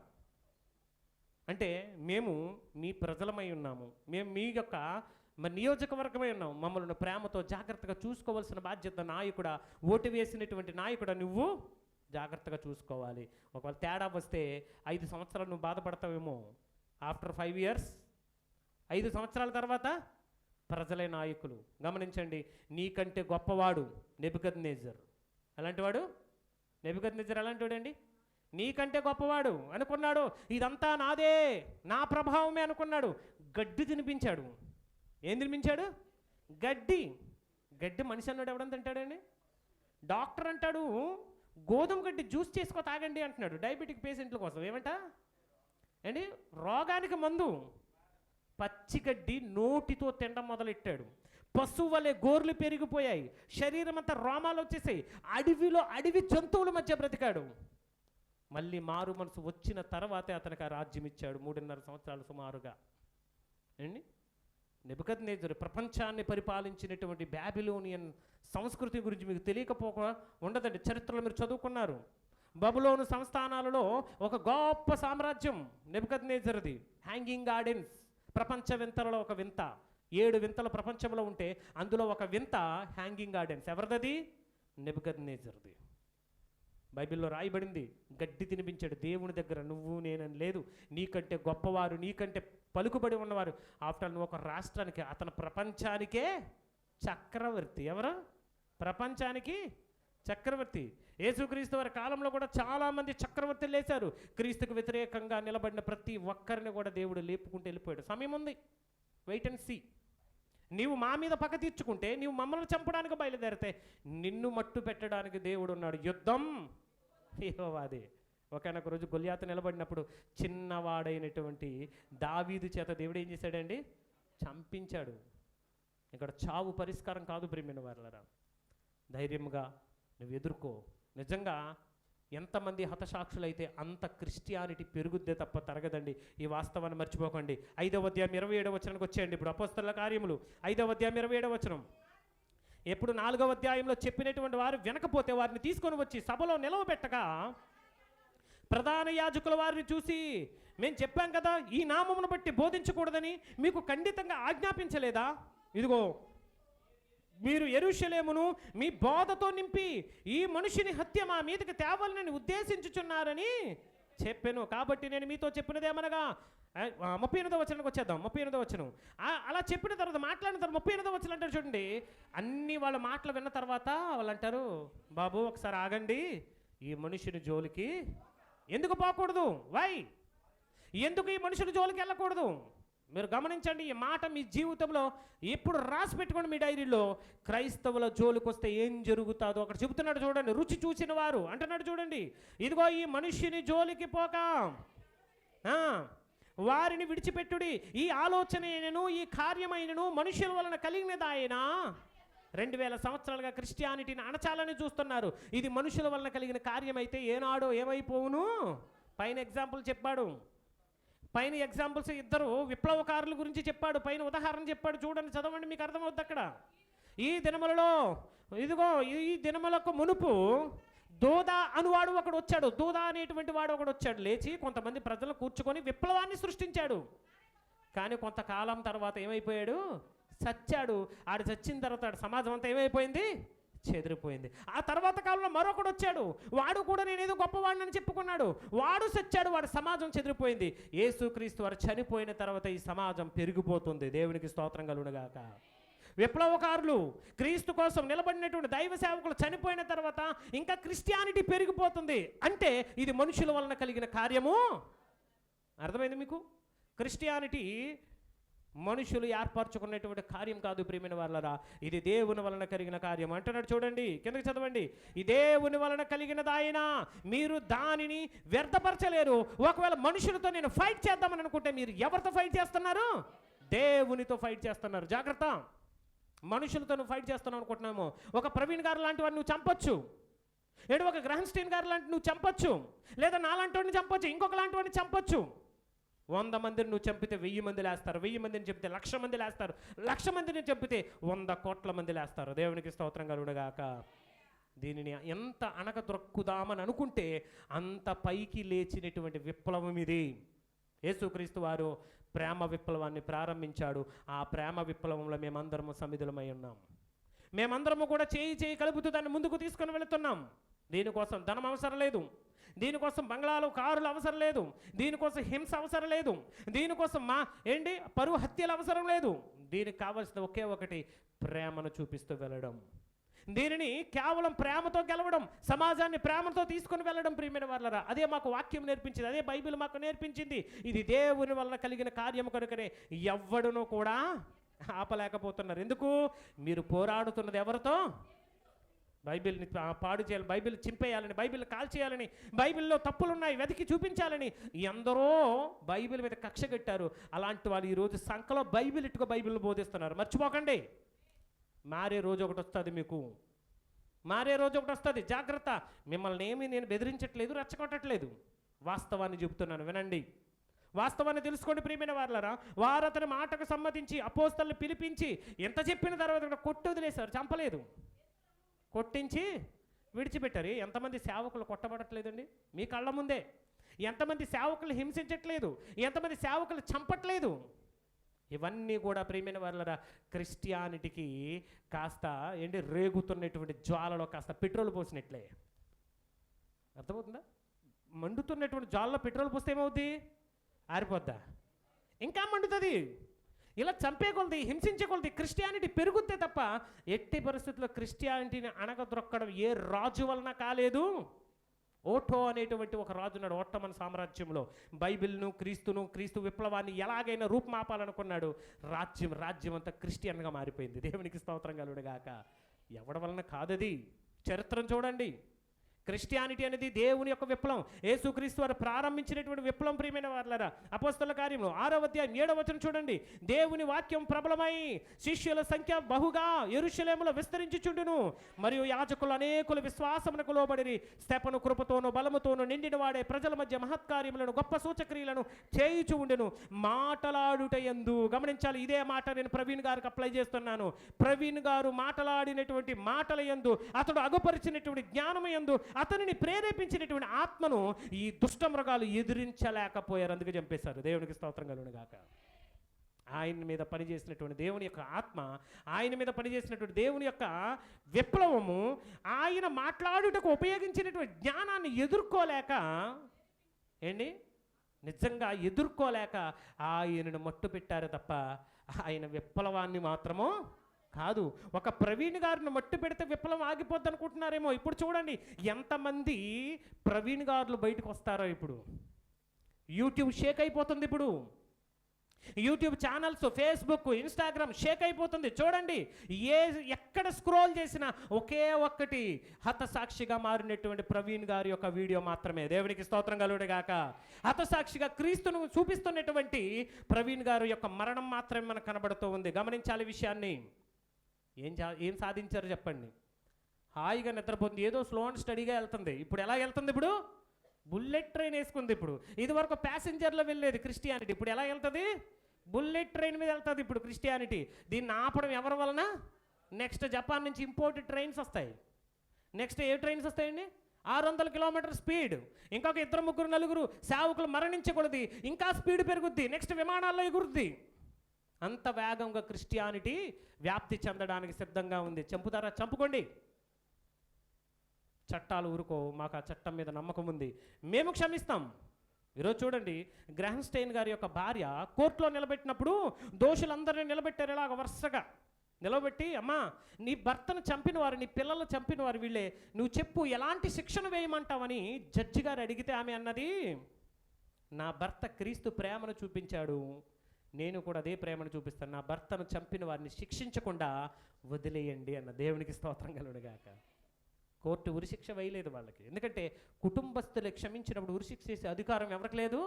అంటే మేము మీ ప్రజలమై ఉన్నాము, మేము మీ యొక్క మరి నియోజకవర్గమై ఉన్నాము, మమ్మల్ని ప్రేమతో జాగ్రత్తగా చూసుకోవాల్సిన బాధ్యత నాయకుడా, ఓటు వేసినటువంటి నాయకుడా నువ్వు జాగ్రత్తగా చూసుకోవాలి. ఒకవేళ తేడా వస్తే 5 సంవత్సరాలు నువ్వు బాధపడతావేమో. ఆఫ్టర్ 5 ఇయర్స్, 5 సంవత్సరాల తర్వాత ప్రజలే నాయకులు. గమనించండి, నీకంటే గొప్పవాడు నెబుకద్నెజర్. అలాంటి వాడు నెబుకద్నెజర్ అలాంటి వాడండి. నీకంటే గొప్పవాడు అనుకున్నాడు, ఇదంతా నాదే, నా ప్రభావమే అనుకున్నాడు. గడ్డి తినిపించాడు. ఏం తినిపించాడు? గడ్డి. గడ్డి మనిషి అన్నాడు ఎవడని తింటాడండి? డాక్టర్ అంటాడు గోధుమ గడ్డి జ్యూస్ చేసుకో తాగండి అంటున్నాడు డయాబెటిక్ పేషెంట్ల కోసం. ఏమంట అండి? రోగానికి మందు. పచ్చిగడ్డి నోటితో తినడం మొదలెట్టాడు. పశువు వలె గోర్లు పెరిగిపోయాయి, శరీరం అంతా రోమాలు వచ్చేసాయి. అడవి జంతువుల మధ్య బ్రతికాడు. మళ్ళీ మారు మనసు వచ్చిన తర్వాతే అతనికి ఆ రాజ్యం ఇచ్చాడు 3.5 సంవత్సరాలు సుమారుగా. అండి, నెబుకద్నెజరు ప్రపంచాన్ని పరిపాలించినటువంటి బాబిలోనియన్ సంస్కృతి గురించి మీకు తెలియకపోక ఉండదండి. చరిత్రలో మీరు చదువుకున్నారు. బబులోను సంస్థానాలలో ఒక గొప్ప సామ్రాజ్యం నెబుకద్నెజర్ది. హ్యాంగింగ్ గార్డెన్స్, ప్రపంచ వింతలలో ఒక వింత. 7 వింతలు ప్రపంచంలో ఉంటే అందులో ఒక వింత హ్యాంగింగ్ గార్డెన్స్. ఎవరిదది? నెబుకద్నెజర్ది. బైబిల్లో రాయబడింది, గడ్డి తినిపించాడు. దేవుని దగ్గర నువ్వు నేనని లేదు, నీకంటే గొప్పవారు, నీకంటే పలుకుబడి ఉన్నవారు. ఆఫ్టర్ నువ్వు ఒక రాష్ట్రానికి, అతను ప్రపంచానికే చక్రవర్తి. ఎవరు? ప్రపంచానికి చక్రవర్తి. యేసుక్రీస్తు వారి కాలంలో కూడా చాలామంది చక్రవర్తులు లేచారు. క్రీస్తుకు వ్యతిరేకంగా నిలబడిన ప్రతి ఒక్కరిని కూడా దేవుడు లేపుకుంటూ వెళ్ళిపోయాడు. సమయం ఉంది, వెయిట్ అండ్ సీ. నీవు మా మీద పగ తీర్చుకుంటే, నీవు మమ్మల్ని చంపడానికి బయలుదేరితే నిన్ను మట్టు పెట్టడానికి దేవుడు ఉన్నాడు. యుద్ధం యెహోవాదే. ఒకనొక రోజు గొల్యాతు నిలబడినప్పుడు చిన్నవాడైనటువంటి దావీదు చేత దేవుడు ఏం చేశాడండి? చంపించాడు. ఇక్కడ చావు పరిష్కారం కాదు ప్రియమైన వారలారా. ధైర్యంగా నువ్వు ఎదుర్కో. నిజంగా ఎంతమంది హతసాక్షులైతే అంత క్రిస్టియానిటీ పెరుగుద్దే తప్ప తరగదండి. ఈ వాస్తవాన్ని మర్చిపోకండి. 5వ అధ్యాయం 27వ వచనానికి వచ్చేయండి. ఇప్పుడు అపోస్తలుల కార్యములు 5వ అధ్యాయం 27వ వచనం. ఎప్పుడు 4వ అధ్యాయంలో చెప్పినటువంటి వారు వినకపోతే వారిని తీసుకొని వచ్చి సభలో నిలవబెట్టగా ప్రధాన యాజకుల వారిని చూసి, మేము చెప్పాం కదా ఈ నామమును బట్టి బోధించకూడదని, మీకు ఖండితంగా ఆజ్ఞాపించలేదా? ఇదిగో మీరు యెరూషలేమును మీ బోధతో నింపి ఈ మనిషిని హత్య మా మీదకి తేవాలని ఉద్దేశించుచున్నారని చెప్పాను. కాబట్టి నేను మీతో చెప్పినదేమనగా 38వ వచనానికి వచ్చేద్దాం. 38వ వచనం. అలా చెప్పిన తర్వాత మాట్లాడిన తర్వాత 38వ వచనం అంటారు చూడండి. అన్ని వాళ్ళ మాటలు విన్న తర్వాత వాళ్ళు అంటారు, బాబు ఒకసారి ఆగండి, ఈ మనుషుని జోలికి ఎందుకు పోకూడదు? వై? ఎందుకు ఈ మనుషుని జోలికి వెళ్ళకూడదు? మీరు గమనించండి, ఈ మాట మీ జీవితంలో ఎప్పుడు రాసి పెట్టుకోండి మీ డైరీలో. క్రైస్తవుల జోలికి వస్తే ఏం జరుగుతుందో అక్కడ చెబుతున్నాడు చూడండి. రుచి చూసిన వారు అంటున్నాడు చూడండి, ఇదిగో ఈ మనుష్యుని జోలికి పోక వారిని విడిచిపెట్టుడి. ఈ ఆలోచన అయినను ఈ కార్యమైనను మనుషుల వలన కలిగినదాయన. 2000 సంవత్సరాలుగా క్రిస్టియానిటీని అణచాలని చూస్తున్నారు. ఇది మనుషుల వలన కలిగిన కార్యమైతే ఏనాడో ఏమైపోవును? పైన ఎగ్జాంపుల్ చెప్పాడు. పైన ఎగ్జాంపుల్స్ ఇద్దరు విప్లవకారుల గురించి చెప్పాడు. పైన ఉదాహరణ చెప్పాడు చూడండి, చదవండి, మీకు అర్థమవుద్ది అక్కడ. ఈ దినములలో, ఇదిగో ఈ దినములకు మునుపు దూదా అనువాడు ఒకడు వచ్చాడు. దూదా అనేటువంటి వాడు ఒకడు వచ్చాడు, లేచి కొంతమంది ప్రజలు కూర్చుకొని విప్లవాన్ని సృష్టించాడు. కానీ కొంతకాలం తర్వాత ఏమైపోయాడు? చచ్చాడు. ఆడు చచ్చిన తర్వాత ఆడు సమాజం అంతా ఏమైపోయింది? చెదిరిపోయింది. ఆ తర్వాత కాలంలో మరొకడు వచ్చాడు. వాడు కూడా నేనేదో గొప్పవాడిని అని చెప్పుకున్నాడు. వాడు చచ్చాడు, వాడు సమాజం చెదిరిపోయింది. యేసుక్రీస్తు వారు చనిపోయిన తర్వాత ఈ సమాజం పెరిగిపోతుంది. దేవునికి స్తోత్రం కలుగునుగాక. విప్లవకారులు, క్రీస్తు కోసం నిలబడినటువంటి దైవ సేవకులు చనిపోయిన తర్వాత ఇంకా క్రిస్టియానిటీ పెరిగిపోతుంది. అంటే ఇది మనుషుల వలన కలిగిన కార్యము. అర్థమైంది మీకు? క్రిస్టియానిటీ మనుషులు ఏర్పరచుకున్నటువంటి కార్యం కాదు ప్రియమైన వాళ్ళరా, ఇది దేవుని వలన కలిగిన కార్యం అంటున్నాడు చూడండి. కిందకి చదవండి. ఈ దేవుని వలన కలిగినదాయన, మీరు దానిని వ్యర్థపరచలేరు. ఒకవేళ మనుషులతో నేను ఫైట్ చేద్దామని అనుకుంటే మీరు ఎవరితో ఫైట్ చేస్తున్నారు? దేవునితో ఫైట్ చేస్తున్నారు. జాగ్రత్త. మనుషులతో నువ్వు ఫైట్ చేస్తున్నావు అనుకుంటున్నాము. ఒక ప్రవీణ్ గారు లాంటి వాడిని నువ్వు చంపొచ్చు, లేదా ఒక గ్రహన్స్టీన్ గారు లాంటి నువ్వు చంపొచ్చు, లేదా నాలాంటి వాడిని చంపొచ్చు, ఇంకొక లాంటి వాడిని చంపొచ్చు. 100 మందిని నువ్వు చంపితే 1000 మంది లేస్తారు. 1000 మందిని చంపితే 1,00,000 మంది లేస్తారు. 1,00,000 మందిని చంపితే 100 కోట్ల మంది లేస్తారు. దేవునికి స్తోత్రం కలుగునుగాక. దీనిని ఎంత అనక దొక్కుదామని అనుకుంటే అంత పైకి లేచినటువంటి విప్లవం ఇది. యేసుక్రీస్తు వారు ప్రేమ విప్లవాన్ని ప్రారంభించాడు. ఆ ప్రేమ విప్లవంలో మేమందరము సమిధులమై ఉన్నాం. మేమందరము కూడా చేయి కలుపుతూ దాన్ని ముందుకు తీసుకొని వెళుతున్నాం. దీనికోసం ధనం అవసరం లేదు, దీనికోసం బంగ్లాలు కారులు అవసరం లేదు, దీనికోసం హింస అవసరం లేదు, దీనికోసం పరువు హత్యలు అవసరం లేదు. దీనికి కావాల్సిన ఒకే ఒకటి ప్రేమను చూపిస్తూ వెళ్ళడం. దీనిని కేవలం ప్రేమతో గెలవడం, సమాజాన్ని ప్రేమతో తీసుకుని వెళ్ళడం. ప్రియమైన వాళ్ళరా, అదే మాకు వాక్యం నేర్పించింది, అదే బైబిల్ మాకు నేర్పించింది. ఇది దేవుని వల్ల కలిగిన కార్యము కనుకనే ఎవ్వడును కూడా ఆపలేకపోతున్నారు. ఎందుకు? మీరు పోరాడుతున్నది ఎవరితో? బైబిల్ని పాడు చేయాలి, బైబిల్ చింపేయాలని, బైబిల్ కాల్చేయాలని, బైబిల్లో తప్పులున్నాయి వెతికి చూపించాలని ఎందరో బైబిల్ మీద కక్ష కట్టారు. అలాంటి వాళ్ళు ఈరోజు సంఖలో బైబిల్ ఇట్టుగా బైబిల్ని బోధిస్తున్నారు. మర్చిపోకండి, మారే రోజు ఒకటి వస్తుంది, మీకు మారే రోజు ఒకటి వస్తుంది. జాగ్రత్త. మిమ్మల్ని ఏమీ నేను బెదిరించట్లేదు, రెచ్చగొట్టట్లేదు, వాస్తవాన్ని చెబుతున్నాను, వినండి. వాస్తవాన్ని తెలుసుకోండి ప్రియమైన వాళ్ళరా. వారు అతని మాటకు సమ్మతించి అపోస్తలను పిలిపించి ఎంత చెప్పిన తర్వాత కూడా కొట్టి వదిలేశారు, చంపలేదు, కొట్టించి విడిచిపెట్టారు. ఎంతమంది సేవకులు కొట్టబడట్లేదండి మీ కళ్ళ ముందే? ఎంతమంది సేవకులు హింసించట్లేదు, ఎంతమంది సేవకులు చంపట్లేదు? ఇవన్నీ కూడా ప్రియమైన వాళ్ళరా క్రిస్టియానిటీకి కాస్త రేగుతున్నటువంటి జ్వాలలో కాస్త పెట్రోల్ పోసినట్లే. అర్థమవుతుందా? మండుతున్నటువంటి జ్వాలలో పెట్రోల్ పోస్తే ఏమవుద్ది? ఆరిపోద్దా? ఇంకా మండుతుంది. ఇలా చంపే కొలది, హింసించే కొలది క్రిస్టియానిటీ పెరుగుతే తప్ప ఎట్టి పరిస్థితుల్లో క్రిస్టియానిటీని అణగద్రొక్కడం ఏ రాజు వలన కాలేదు. ఓటో అనేటువంటి ఒక రాజున్నాడు ఓట్టమన్ సామ్రాజ్యంలో. బైబిల్ను, క్రీస్తు విప్లవాన్ని ఎలాగైనా రూపుమాపాలనుకున్నాడు. రాజ్యం అంతా క్రిస్టియన్గా మారిపోయింది. దేవునికి స్తోత్రం కలుగునుగాక. ఎవడి వలన కాదది. చరిత్రను చూడండి. క్రిస్టియానిటీ అనేది దేవుని యొక్క విప్లవం. యేసుక్రీస్తు వారు ప్రారంభించినటువంటి విప్లవం. ప్రియమైన వారలారా, అపోస్తల కార్యములు 6వ అధ్యాయం 7వ వచనం చూడండి. దేవుని వాక్యం ప్రబలమై శిష్యుల సంఖ్య బహుగా యెరూషలేములో విస్తరించుచుండును. మరియు యాజకులు అనేకులు విశ్వాసమునకు లోబడిరి. స్తెఫను కృపతోను బలముతోను నిండిన వాడే ప్రజల మధ్య మహత్కార్యములను గొప్ప సూచక్రియలను చేయుచు ఉండెను. మాటలాడుటయందు, గమనించాలి, ఇదే మాట నేను ప్రవీణ్ గారికి అప్లై చేస్తున్నాను. ప్రవీణ్ గారు మాటలాడినటువంటి మాటల యందు, అతడు అగుపరిచినటువంటి జ్ఞానము యందు, అతనిని ప్రేరేపించినటువంటి ఆత్మను ఈ దుష్ట మృగాలు ఎదిరించలేకపోయారు, అందుకే చంపేశారు. దేవునికి స్తోత్రం కలుగునుగాక. ఆయన మీద పనిచేసినటువంటి దేవుని యొక్క ఆత్మ, ఆయన మీద పనిచేసినటువంటి దేవుని యొక్క విప్లవము, ఆయన మాట్లాడుటకు ఉపయోగించినటువంటి జ్ఞానాన్ని ఎదుర్కోలేక నిజంగా ఎదుర్కోలేక ఆయనను మట్టు పెట్టారు తప్ప ఆయన విప్లవాన్ని మాత్రము కాదు. ఒక ప్రవీణ్ గారిని మట్టు పెడితే విప్లవం ఆగిపోద్ది అనుకుంటున్నారేమో. ఇప్పుడు చూడండి ఎంతమంది ప్రవీణ్ గారులు బయటకు వస్తారో. ఇప్పుడు యూట్యూబ్ షేక్ అయిపోతుంది. ఇప్పుడు YouTube channels, Facebook, Instagram shake అయిపోతుంది. చూడండి, ఎక్కడ స్క్రోల్ చేసినా ఒకే ఒక్కటి హతసాక్షిగా మారినటువంటి ప్రవీణ్ గారి యొక్క వీడియో మాత్రమే. దేవునికి స్తోత్రం కలుగునుగాక. హతసాక్షిగా క్రీస్తును చూపిస్తున్నటువంటి ప్రవీణ్ గారి యొక్క మరణం మాత్రమే మనకు కనబడుతూ ఉంది. గమనించాలి విషయాన్ని. ఏం సాధించారు చెప్పండి? హాయిగా నిద్రపోతుంది, ఏదో స్లో అండ్ స్టడీగా వెళ్తుంది. ఇప్పుడు ఎలా వెళ్తుంది? ఇప్పుడు బుల్లెట్ ట్రైన్ వేసుకుంది. ఇప్పుడు ఇదివరకు ప్యాసింజర్లో వెళ్ళేది క్రిస్టియానిటీ, ఇప్పుడు ఎలా వెళ్తుంది? బుల్లెట్ ట్రైన్ మీద వెళ్తుంది ఇప్పుడు క్రిస్టియానిటీ. దీన్ని ఆపడం ఎవరి వలన? నెక్స్ట్ జపాన్ నుంచి ఇంపోర్టెడ్ ట్రైన్స్ వస్తాయి. నెక్స్ట్ ఏ ట్రైన్స్ వస్తాయండి? 600 కిలోమీటర్ స్పీడ్. ఇంకొక 2, 3, 4 సేవకులు మరణించకూడదు, ఇంకా స్పీడ్ పెరుగుద్ది. నెక్స్ట్ విమానాల్లో ఎగురుద్ది. అంత వేగంగా క్రిస్టియానిటీ వ్యాప్తి చెందడానికి సిద్ధంగా ఉంది. చంపుతారా? చంపుకోండి. చట్టాలు ఊరుకో, మాకు ఆ చట్టం మీద నమ్మకం ఉంది, మేము క్షమిస్తాం. ఈరోజు చూడండి, గ్రహం స్టెయిన్ గారి యొక్క భార్య కోర్టులో నిలబెట్టినప్పుడు దోషులందరినీ నిలబెట్టారు. ఇలాగ వరుసగా నిలబెట్టి, అమ్మా నీ భర్తను చంపిన వారు, నీ పిల్లలు చంపిన వారు వీళ్ళే, నువ్వు చెప్పు ఎలాంటి శిక్షను వేయమంటావని జడ్జి గారు అడిగితే ఆమె అన్నది, నా భర్త క్రీస్తు ప్రేమను చూపించాడు, నేను కూడా అదే ప్రేమను చూపిస్తాను. నా భర్తను చంపిన వారిని శిక్షించకుండా వదిలేయండి అన్న. దేవునికి స్తోత్రం కలుగునుగాక. కోర్టు ఉరిశిక్ష వేయలేదు వాళ్ళకి. ఎందుకంటే కుటుంబస్తులు క్షమించినప్పుడు ఉరిశిక్ష చేసే అధికారం ఎవరికి లేదు?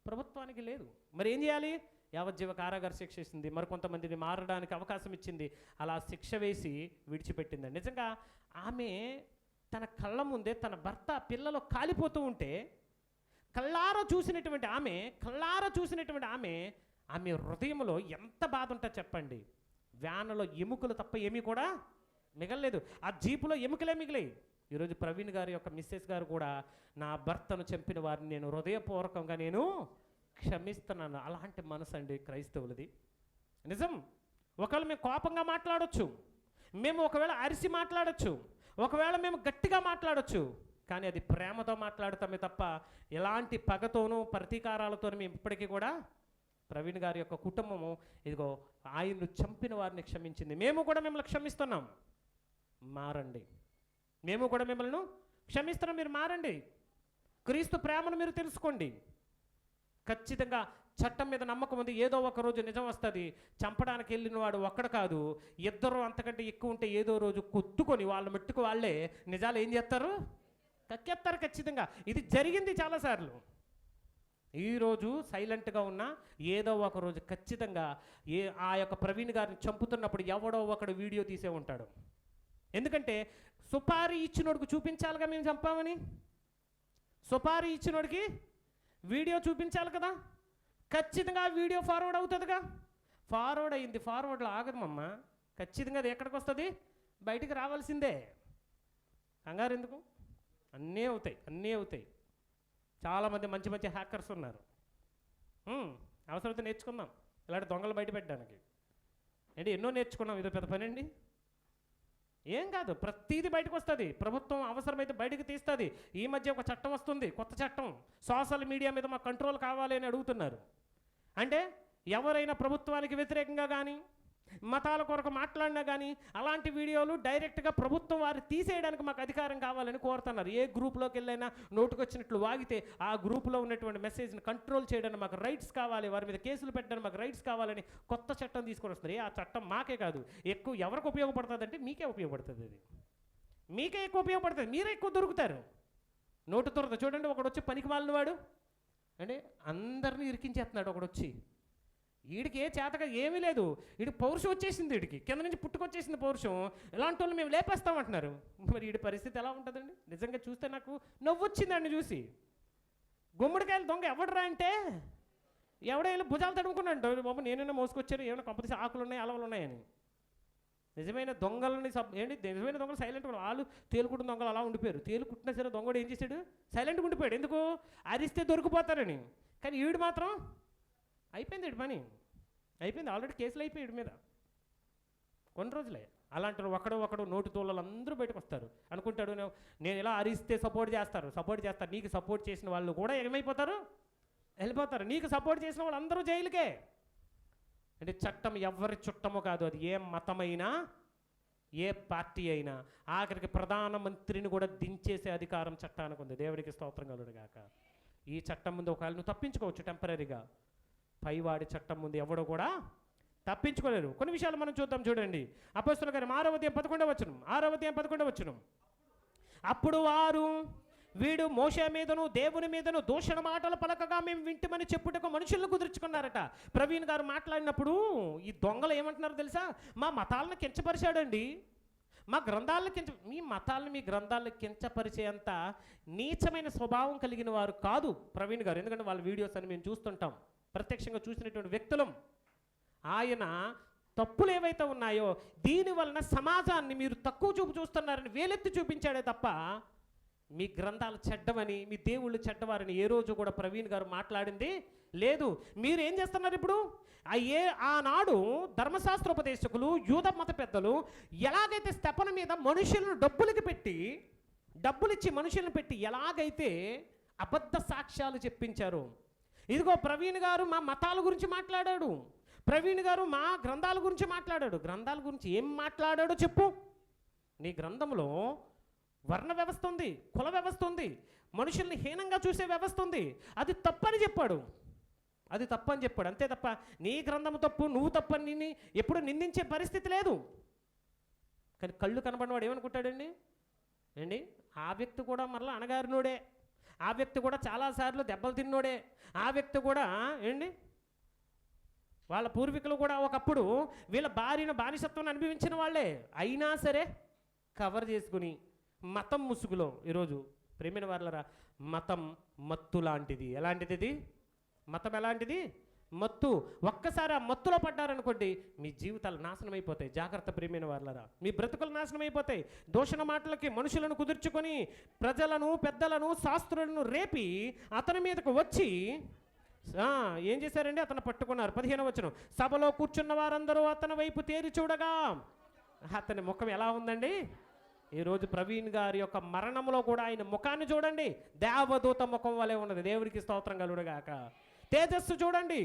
ప్రభుత్వానికి లేదు. మరి ఏం చేయాలి? యావజ్జీవ కారాగార శిక్ష ఇస్తుంది, మరికొంతమందిని మారడానికి అవకాశం ఇచ్చింది. అలా శిక్ష వేసి విడిచిపెట్టిందండి. నిజంగా ఆమె తన కళ్ళ ముందే తన భర్త, పిల్లలు కాలిపోతూ ఉంటే కళ్ళారా చూసినటువంటి ఆమె ఆమె హృదయంలో ఎంత బాధ ఉంటుందో చెప్పండి. వ్యాన్లో ఎముకలు తప్ప ఏమీ కూడా మిగలలేదు. ఆ జీపులో ఎముకలే మిగిలాయి. ఈరోజు ప్రవీణ్ గారి యొక్క మిస్సెస్ గారు కూడా, నా భర్తను చంపిన వారిని నేను హృదయపూర్వకంగా నేను క్షమిస్తున్నాను. అలాంటి మనసు అండి క్రైస్తవులది. నిజం. ఒకవేళ మేము కోపంగా మాట్లాడొచ్చు, మేము ఒకవేళ అరిసి మాట్లాడొచ్చు, ఒకవేళ మేము గట్టిగా మాట్లాడొచ్చు, కానీ అది ప్రేమతో మాట్లాడతామే తప్ప ఎలాంటి పగతోనూ ప్రతీకారాలతోనూ మేము ఇప్పటికీ కూడా ప్రవీణ్ గారి యొక్క కుటుంబము ఇదిగో ఆయన్ను చంపిన వారిని క్షమించింది. మేము కూడా మిమ్మల్ని క్షమిస్తున్నాం, మారండి. మేము కూడా మిమ్మల్ని క్షమిస్తున్నాం, మీరు మారండి. క్రీస్తు ప్రేమను మీరు తెలుసుకోండి. ఖచ్చితంగా చట్టం మీద నమ్మకం ఉంది, ఏదో ఒక రోజు నిజం వస్తుంది. చంపడానికి వెళ్ళిన వాడు ఒక్కడ కాదు, ఇద్దరు అంతకంటే ఎక్కువ ఉంటే ఏదో రోజు కొట్టుకొని వాళ్ళ మట్టుకు వాళ్ళే నిజాలు ఏం చేస్తారు, కక్కేస్తారు ఖచ్చితంగా. ఇది జరిగింది చాలాసార్లు. ఈరోజు సైలెంట్గా ఉన్నా ఏదో ఒక రోజు ఖచ్చితంగా ఆ యొక్క ప్రవీణ్ గారిని చంపుతున్నప్పుడు ఎవడో ఒకడు వీడియో తీసే ఉంటాడు. ఎందుకంటే సుపారీ ఇచ్చినోడికి చూపించాలిగా మేము చంపామని. సుపారీ ఇచ్చినోడికి వీడియో చూపించాలి కదా, ఖచ్చితంగా వీడియో ఫార్వర్డ్ అవుతుందిగా. ఫార్వర్డ్ అయింది, ఫార్వర్డ్లో ఆగదమ్మమ్మ, ఖచ్చితంగా అది ఎక్కడికి వస్తుంది, బయటికి రావాల్సిందే. కంగారు ఎందుకు, అన్నీ అవుతాయి, అన్నీ అవుతాయి. చాలామంది మంచి మంచి హ్యాకర్స్ ఉన్నారు. అవసరమైతే నేర్చుకుందాం ఇలాంటి దొంగలు బయట పెట్టడానికి. ఏంటి ఎన్నో నేర్చుకున్నాం, ఇదో పెద్ద పని అండి. ఏం కాదు, ప్రతీది బయటకు వస్తుంది. ప్రభుత్వం అవసరమైతే బయటకు తీస్తుంది. ఈ మధ్య ఒక చట్టం వస్తుంది, కొత్త చట్టం, సోషల్ మీడియా మీద మాకు కంట్రోల్ కావాలి అని అడుగుతున్నారు. అంటే ఎవరైనా ప్రభుత్వానికి వ్యతిరేకంగా కానీ మతాల కొరకు మాట్లాడినా కానీ అలాంటి వీడియోలు డైరెక్ట్గా ప్రభుత్వం వారు తీసేయడానికి మాకు అధికారం కావాలని కోరుతున్నారు. ఏ గ్రూప్లోకి వెళ్ళైనా నోటుకొచ్చినట్లు వాగితే ఆ గ్రూప్లో ఉన్నటువంటి మెసేజ్ని కంట్రోల్ చేయడానికి మాకు రైట్స్ కావాలి, వారి మీద కేసులు పెట్టడానికి మాకు రైట్స్ కావాలని కొత్త చట్టం తీసుకొని వస్తారు. ఆ చట్టం మాకే కాదు, ఎక్కువ ఎవరికి ఉపయోగపడుతుంది అంటే మీకే ఉపయోగపడుతుంది. అది మీకే ఎక్కువ ఉపయోగపడుతుంది, మీరే ఎక్కువ దొరుకుతారు. నోటు దొరకదు. చూడండి, ఒకడు వచ్చి పనికి మాలిన వాడు అంటే అందరినీ ఇరికించేస్తున్నాడు. ఒకడు వచ్చి వీడికి ఏ చేతగా ఏమీ లేదు, వీడికి పౌరుషం వచ్చేసింది, వీడికి కింద నుంచి పుట్టుకొచ్చేసింది పౌరుషం. ఇలాంటి వాళ్ళు మేము లేపేస్తామంటున్నారు. మరి వీడి పరిస్థితి ఎలా ఉంటుందండి? నిజంగా చూస్తే నాకు నవ్వు వచ్చింది అండి చూసి. గుమ్మడికాయలు దొంగ ఎవడరా అంటే ఎవడైనా భుజాలు తడుముకున్నాడు, బాబు నేనైనా మోసుకొచ్చాను, ఏమైనా కంపెనీ ఆకులు ఉన్నాయి అలవలు ఉన్నాయని. నిజమైన దొంగలని నిజమైన దొంగలు సైలెంట్గా, వాళ్ళు తేలుకుట్టిన దొంగలు అలా ఉండిపోయారు. తేలుకుట్టినా సరే దొంగడు ఏం చేశాడు, సైలెంట్గా ఉండిపోయాడు. ఎందుకు, అరిస్తే దొరికిపోతారని. కానీ వీడు మాత్రం అయిపోయింది, వీడి పని అయిపోయింది, ఆల్రెడీ కేసులు అయిపోయి వీడి మీద కొన్ని రోజులే. అలాంటి ఒకడు నోటు తోళ్ళు అందరూ బయటకు వస్తారు. అనుకుంటాడు నేను ఇలా అరిస్తే సపోర్ట్ చేస్తారు. నీకు సపోర్ట్ చేసిన వాళ్ళు కూడా ఏమైపోతారు, వెళ్ళిపోతారు. నీకు సపోర్ట్ చేసిన వాళ్ళు అందరూ జైలుకే. అంటే చట్టం ఎవరి చుట్టమో కాదు, అది ఏ మతమైనా ఏ పార్టీ అయినా. ఆఖరికి ప్రధానమంత్రిని కూడా దించేసే అధికారం చట్టానికి ఉంది. దేవుడికి స్తోత్రం కలుగును గాక. ఈ చట్టం ముందు ఒకవేళ నువ్వు తప్పించుకోవచ్చు టెంపరీగా, పైవాడి చట్టం ముందు ఎవడో కూడా తప్పించుకోలేరు. కొన్ని విషయాలు మనం చూద్దాం. చూడండి, అపొస్తలుల కార్యం 6వ అధ్యాయం 11వ వచనం. అప్పుడు వారు వీడు మోషే మీదను దేవుని మీదను దూషణ మాటలు పలకగా మేము వింటమని చెప్పుటకు మనుషులను కుదుర్చుకున్నారట. ప్రవీణ్ గారు మాట్లాడినప్పుడు ఈ దొంగలు ఏమంటున్నారు తెలుసా, మా మతాలను కించపరిచాడండి, మా గ్రంథాలను మీ మతాలను మీ గ్రంథాలను కించపరిచేంత నీచమైన స్వభావం కలిగిన వారు కాదు ప్రవీణ్ గారు. ఎందుకంటే వాళ్ళ వీడియోస్ అని మేము చూస్తుంటాం, ప్రత్యక్షంగా చూసినటువంటి వ్యక్తులం. ఆయన తప్పులు ఏవైతే ఉన్నాయో దీని వలన సమాజాన్ని మీరు తక్కువ చూపు చూస్తున్నారని వేలెత్తి చూపించాడే తప్ప మీ గ్రంథాలు చెడ్డమని, మీ దేవుళ్ళు చెడ్డవారని ఏ రోజు కూడా ప్రవీణ్ గారు మాట్లాడింది లేదు. మీరు ఏం చేస్తున్నారు ఇప్పుడు? ఆనాడు ధర్మశాస్త్రోపదేశకులు, యూద మత పెద్దలు ఎలాగైతే స్తెపన మీద మనుషులను డబ్బులిచ్చి మనుషులను పెట్టి ఎలాగైతే అబద్ధ సాక్ష్యాలు చెప్పించారు. ఇదిగో ప్రవీణ్ గారు మా మతాల గురించి మాట్లాడాడు, ప్రవీణ్ గారు మా గ్రంథాల గురించి మాట్లాడాడు. గ్రంథాల గురించి ఏం మాట్లాడాడో చెప్పు. నీ గ్రంథంలో వర్ణ వ్యవస్థ ఉంది, కుల వ్యవస్థ ఉంది, మనుషుల్ని హీనంగా చూసే వ్యవస్థ ఉంది. అది తప్పని చెప్పాడు, అంతే తప్ప నీ గ్రంథం తప్పు, నువ్వు తప్పని నిన్ను ఎప్పుడు నిందించే పరిస్థితి లేదు. కానీ కళ్ళు కనబడినవాడు ఏమనుకుంటాడండి అండి, ఆ వ్యక్తి కూడా మరలా అణగారినోడే, ఆ వ్యక్తి కూడా చాలాసార్లు దెబ్బలు తిన్నోడే, ఆ వ్యక్తి కూడా ఏంటి వాళ్ళ పూర్వీకులు కూడా ఒకప్పుడు వీళ్ళ బానిసత్వాన్ని అనుభవించిన వాళ్ళే. అయినా సరే కవర్ చేసుకుని మతం ముసుగులో ఈరోజు ప్రేమైన వాళ్ళరా, మతం మత్తు లాంటిది. ఎలాంటిది ఇది? మతం ఎలాంటిది? మత్తు. ఒక్కసారి ఆ మత్తులో పడ్డారనుకోండి మీ జీవితాలు నాశనం అయిపోతాయి. జాగ్రత్త ప్రేమైన వాళ్ళరా, మీ బ్రతుకులు నాశనం అయిపోతాయి. దూషణ మాటలకి మనుషులను కుదుర్చుకొని ప్రజలను, పెద్దలను, శాస్త్రులను రేపి అతని మీదకు వచ్చి ఏం చేశారండి? అతను పట్టుకున్నారు. 15వ వచనం, సభలో కూర్చున్న వారందరూ అతని వైపు తేరి చూడగా అతని ముఖం ఎలా ఉందండి? ఈరోజు ప్రవీణ్ గారి యొక్క మరణంలో కూడా ఆయన ముఖాన్ని చూడండి, దేవదూత ముఖం వలె ఉన్నది. దేవుడికి స్తోత్రం కలుగుగాక. తేజస్సు చూడండి,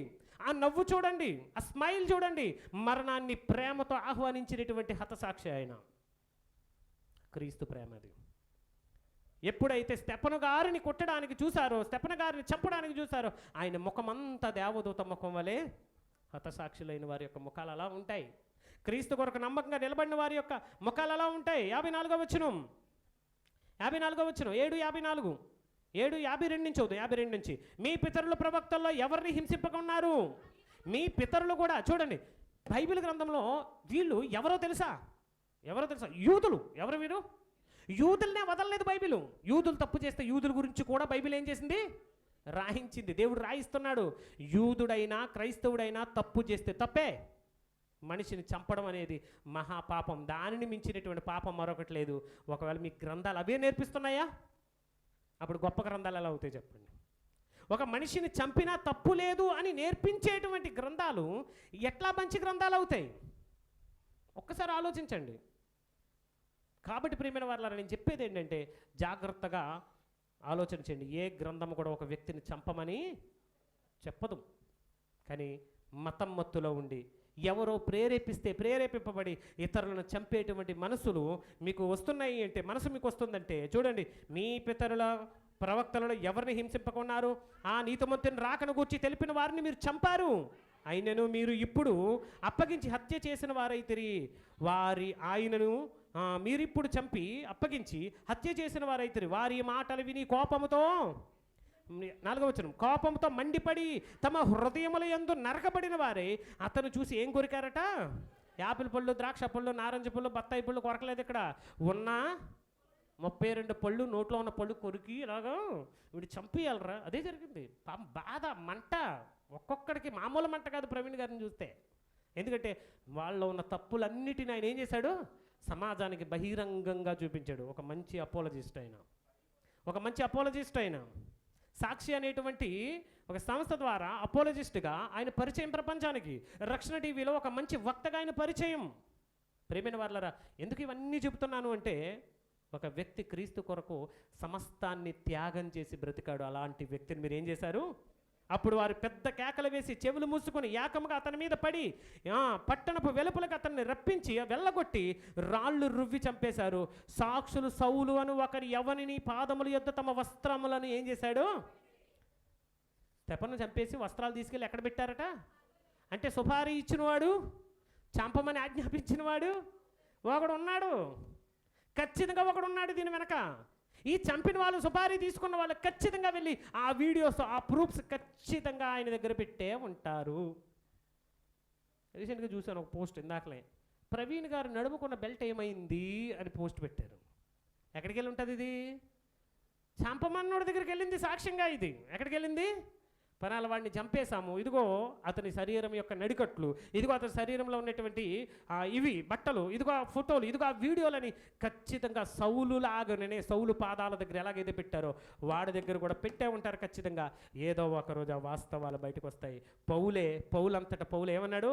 ఆ నవ్వు చూడండి, ఆ స్మైల్ చూడండి. మరణాన్ని ప్రేమతో ఆహ్వానించినటువంటి హతసాక్షి ఆయన. క్రీస్తు ప్రేమ అది. ఎప్పుడైతే స్టెఫను గారిని కొట్టడానికి చూశారో, స్టెఫను గారిని చంపడానికి చూశారో, ఆయన ముఖమంతా దేవదూత ముఖం వలె, హతసాక్షులైన వారి యొక్క ముఖాలు అలా ఉంటాయి. క్రీస్తు కొరకు నమ్మకంగా నిలబడిన వారి యొక్క ముఖాలు అలా ఉంటాయి. 54వ వచనం 7:54 7:52 నుంచి అవుతుంది. 52 నుంచి, మీ పితరుల ప్రవక్తల్లో ఎవరిని హింసింపకున్నారు? మీ పితరులు కూడా చూడండి, బైబిల్ గ్రంథంలో వీళ్ళు ఎవరో తెలుసా? యూదులు. ఎవరు వీరు? యూదులనే వదలలేదు బైబిల్. యూదులు తప్పు చేస్తే యూదుల గురించి కూడా బైబిల్ ఏం చేసింది? రాయించింది. దేవుడు రాయిస్తున్నాడు. యూదుడైనా క్రైస్తవుడైనా తప్పు చేస్తే తప్పే. మనిషిని చంపడం అనేది మహాపాపం. దానిని మించినటువంటి పాపం మరొకటి లేదు. ఒకవేళ మీ గ్రంథాలు అవే నేర్పిస్తున్నాయా? అప్పుడు గొప్ప గ్రంథాలు ఎలా అవుతాయి చెప్పండి? ఒక మనిషిని చంపినా తప్పు లేదు అని నేర్పించేటువంటి గ్రంథాలు ఎట్లా మంచి గ్రంథాలు అవుతాయి? ఒక్కసారి ఆలోచించండి. కాబట్టి ప్రియమైన వారలారా, నేను చెప్పేది ఏంటంటే జాగ్రత్తగా ఆలోచించండి. ఏ గ్రంథం కూడా ఒక వ్యక్తిని చంపమని చెప్పదు. కానీ మతం మత్తులో ఉండి ఎవరో ప్రేరేపింపబడి ఇతరులను చంపేటువంటి మనసులు మీకు వస్తున్నాయి అంటే, మనసు మీకు వస్తుందంటే చూడండి, మీ పితరుల ప్రవక్తలలో ఎవరిని హింసింపకున్నారు? ఆ నీతిమంతుని రాకను గూర్చి తెలిపిన వారిని మీరు చంపారు. ఆయనను మీరు ఇప్పుడు అప్పగించి హత్య చేసిన వారైతిరి. ఆయనను మీరిప్పుడు చంపి అప్పగించి హత్య చేసిన వారైతిరి. వారి మాటలు విని కోపముతో, 4వ వచనం, కోపంతో మండిపడి తమ హృదయముల యందు నరకబడిన వారే అతను చూసి ఏం కొరికారట? యాపిల్ పళ్ళు, ద్రాక్ష పళ్ళు, నారింజ పళ్ళు, బత్తాయి పళ్ళు కొరకలేదు. ఇక్కడ ఉన్న 32 పళ్ళు, నోట్లో ఉన్న పళ్ళు కొరికి ఇలాగా వీడు చంపేయాలరా. అదే జరిగింది. బాధ, మంట, ఒక్కొక్కడికి మామూలు మంట కాదు ప్రవీణ్ గారిని చూస్తే. ఎందుకంటే వాళ్ళలో ఉన్న తప్పులన్నిటిని ఆయన ఏం చేశాడు? సమాజానికి బహిరంగంగా చూపించాడు. ఒక మంచి అపోలజిస్ట్ అయిన సాక్షి అనేటువంటి ఒక సంస్థ ద్వారా అపోలజిస్ట్గా ఆయన పరిచయం ప్రపంచానికి. రక్షణ టీవీలో ఒక మంచి వక్తగా ఆయన పరిచయం. ప్రియమైన వారలారా, ఎందుకు ఇవన్నీ చెబుతున్నాను అంటే, ఒక వ్యక్తి క్రీస్తు కొరకు సమస్తాన్ని త్యాగం చేసి బ్రతికాడు. అలాంటి వ్యక్తిని మీరు ఏం చేశారు? అప్పుడు వారు పెద్ద కేకలు వేసి చెవులు మూసుకొని ఏకముగా అతని మీద పడి పట్టణపు వెలుపలకు అతన్ని రప్పించి వెళ్ళగొట్టి రాళ్ళు రువ్వి చంపేశారు. సాక్షులు సౌలు అను ఒకరి యవనిని పాదముల యొద్ద తమ వస్త్రములను ఏం చేశాడు? స్టెఫనును చంపేసి వస్త్రాలు తీసుకెళ్ళి ఎక్కడ పెట్టారట? అంటే సుపారీ ఇచ్చినవాడు, చంపమని ఆజ్ఞాపించినవాడు ఒకడు ఉన్నాడు. ఖచ్చితంగా ఒకడు ఉన్నాడు దీని వెనక. ఈ చంపిన వాళ్ళు, సుపారీ తీసుకున్న వాళ్ళు ఖచ్చితంగా వెళ్ళి ఆ వీడియోస్, ఆ ప్రూఫ్స్ ఖచ్చితంగా ఆయన దగ్గర పెట్టే ఉంటారు. రీసెంట్గా చూశాను ఒక పోస్ట్ ఇందాకలే, ప్రవీణ్ గారు నడుముకున్న బెల్ట్ ఏమైంది అని పోస్ట్ పెట్టారు. ఎక్కడికి వెళ్ళి ఉంటుంది ఇది? చంపమన్నోడి దగ్గరికి వెళ్ళింది సాక్ష్యంగా. ఇది ఎక్కడికి వెళ్ళింది? పనాల వాడిని చంపేశాము, ఇదిగో అతని శరీరం యొక్క నడికట్లు, ఇదిగో అతని శరీరంలో ఉన్నటువంటి ఇవి బట్టలు, ఇదిగో ఆ ఫోటోలు, ఇదిగో ఆ వీడియోలని ఖచ్చితంగా సౌలులాగానే సౌలు పాదాల దగ్గర ఎలాగైతే పెట్టారో వాడి దగ్గర కూడా పెట్టే ఉంటారు ఖచ్చితంగా. ఏదో ఒకరోజు ఆ వాస్తవాలు బయటకు వస్తాయి. పౌలంతటా పౌలు ఏమన్నాడు?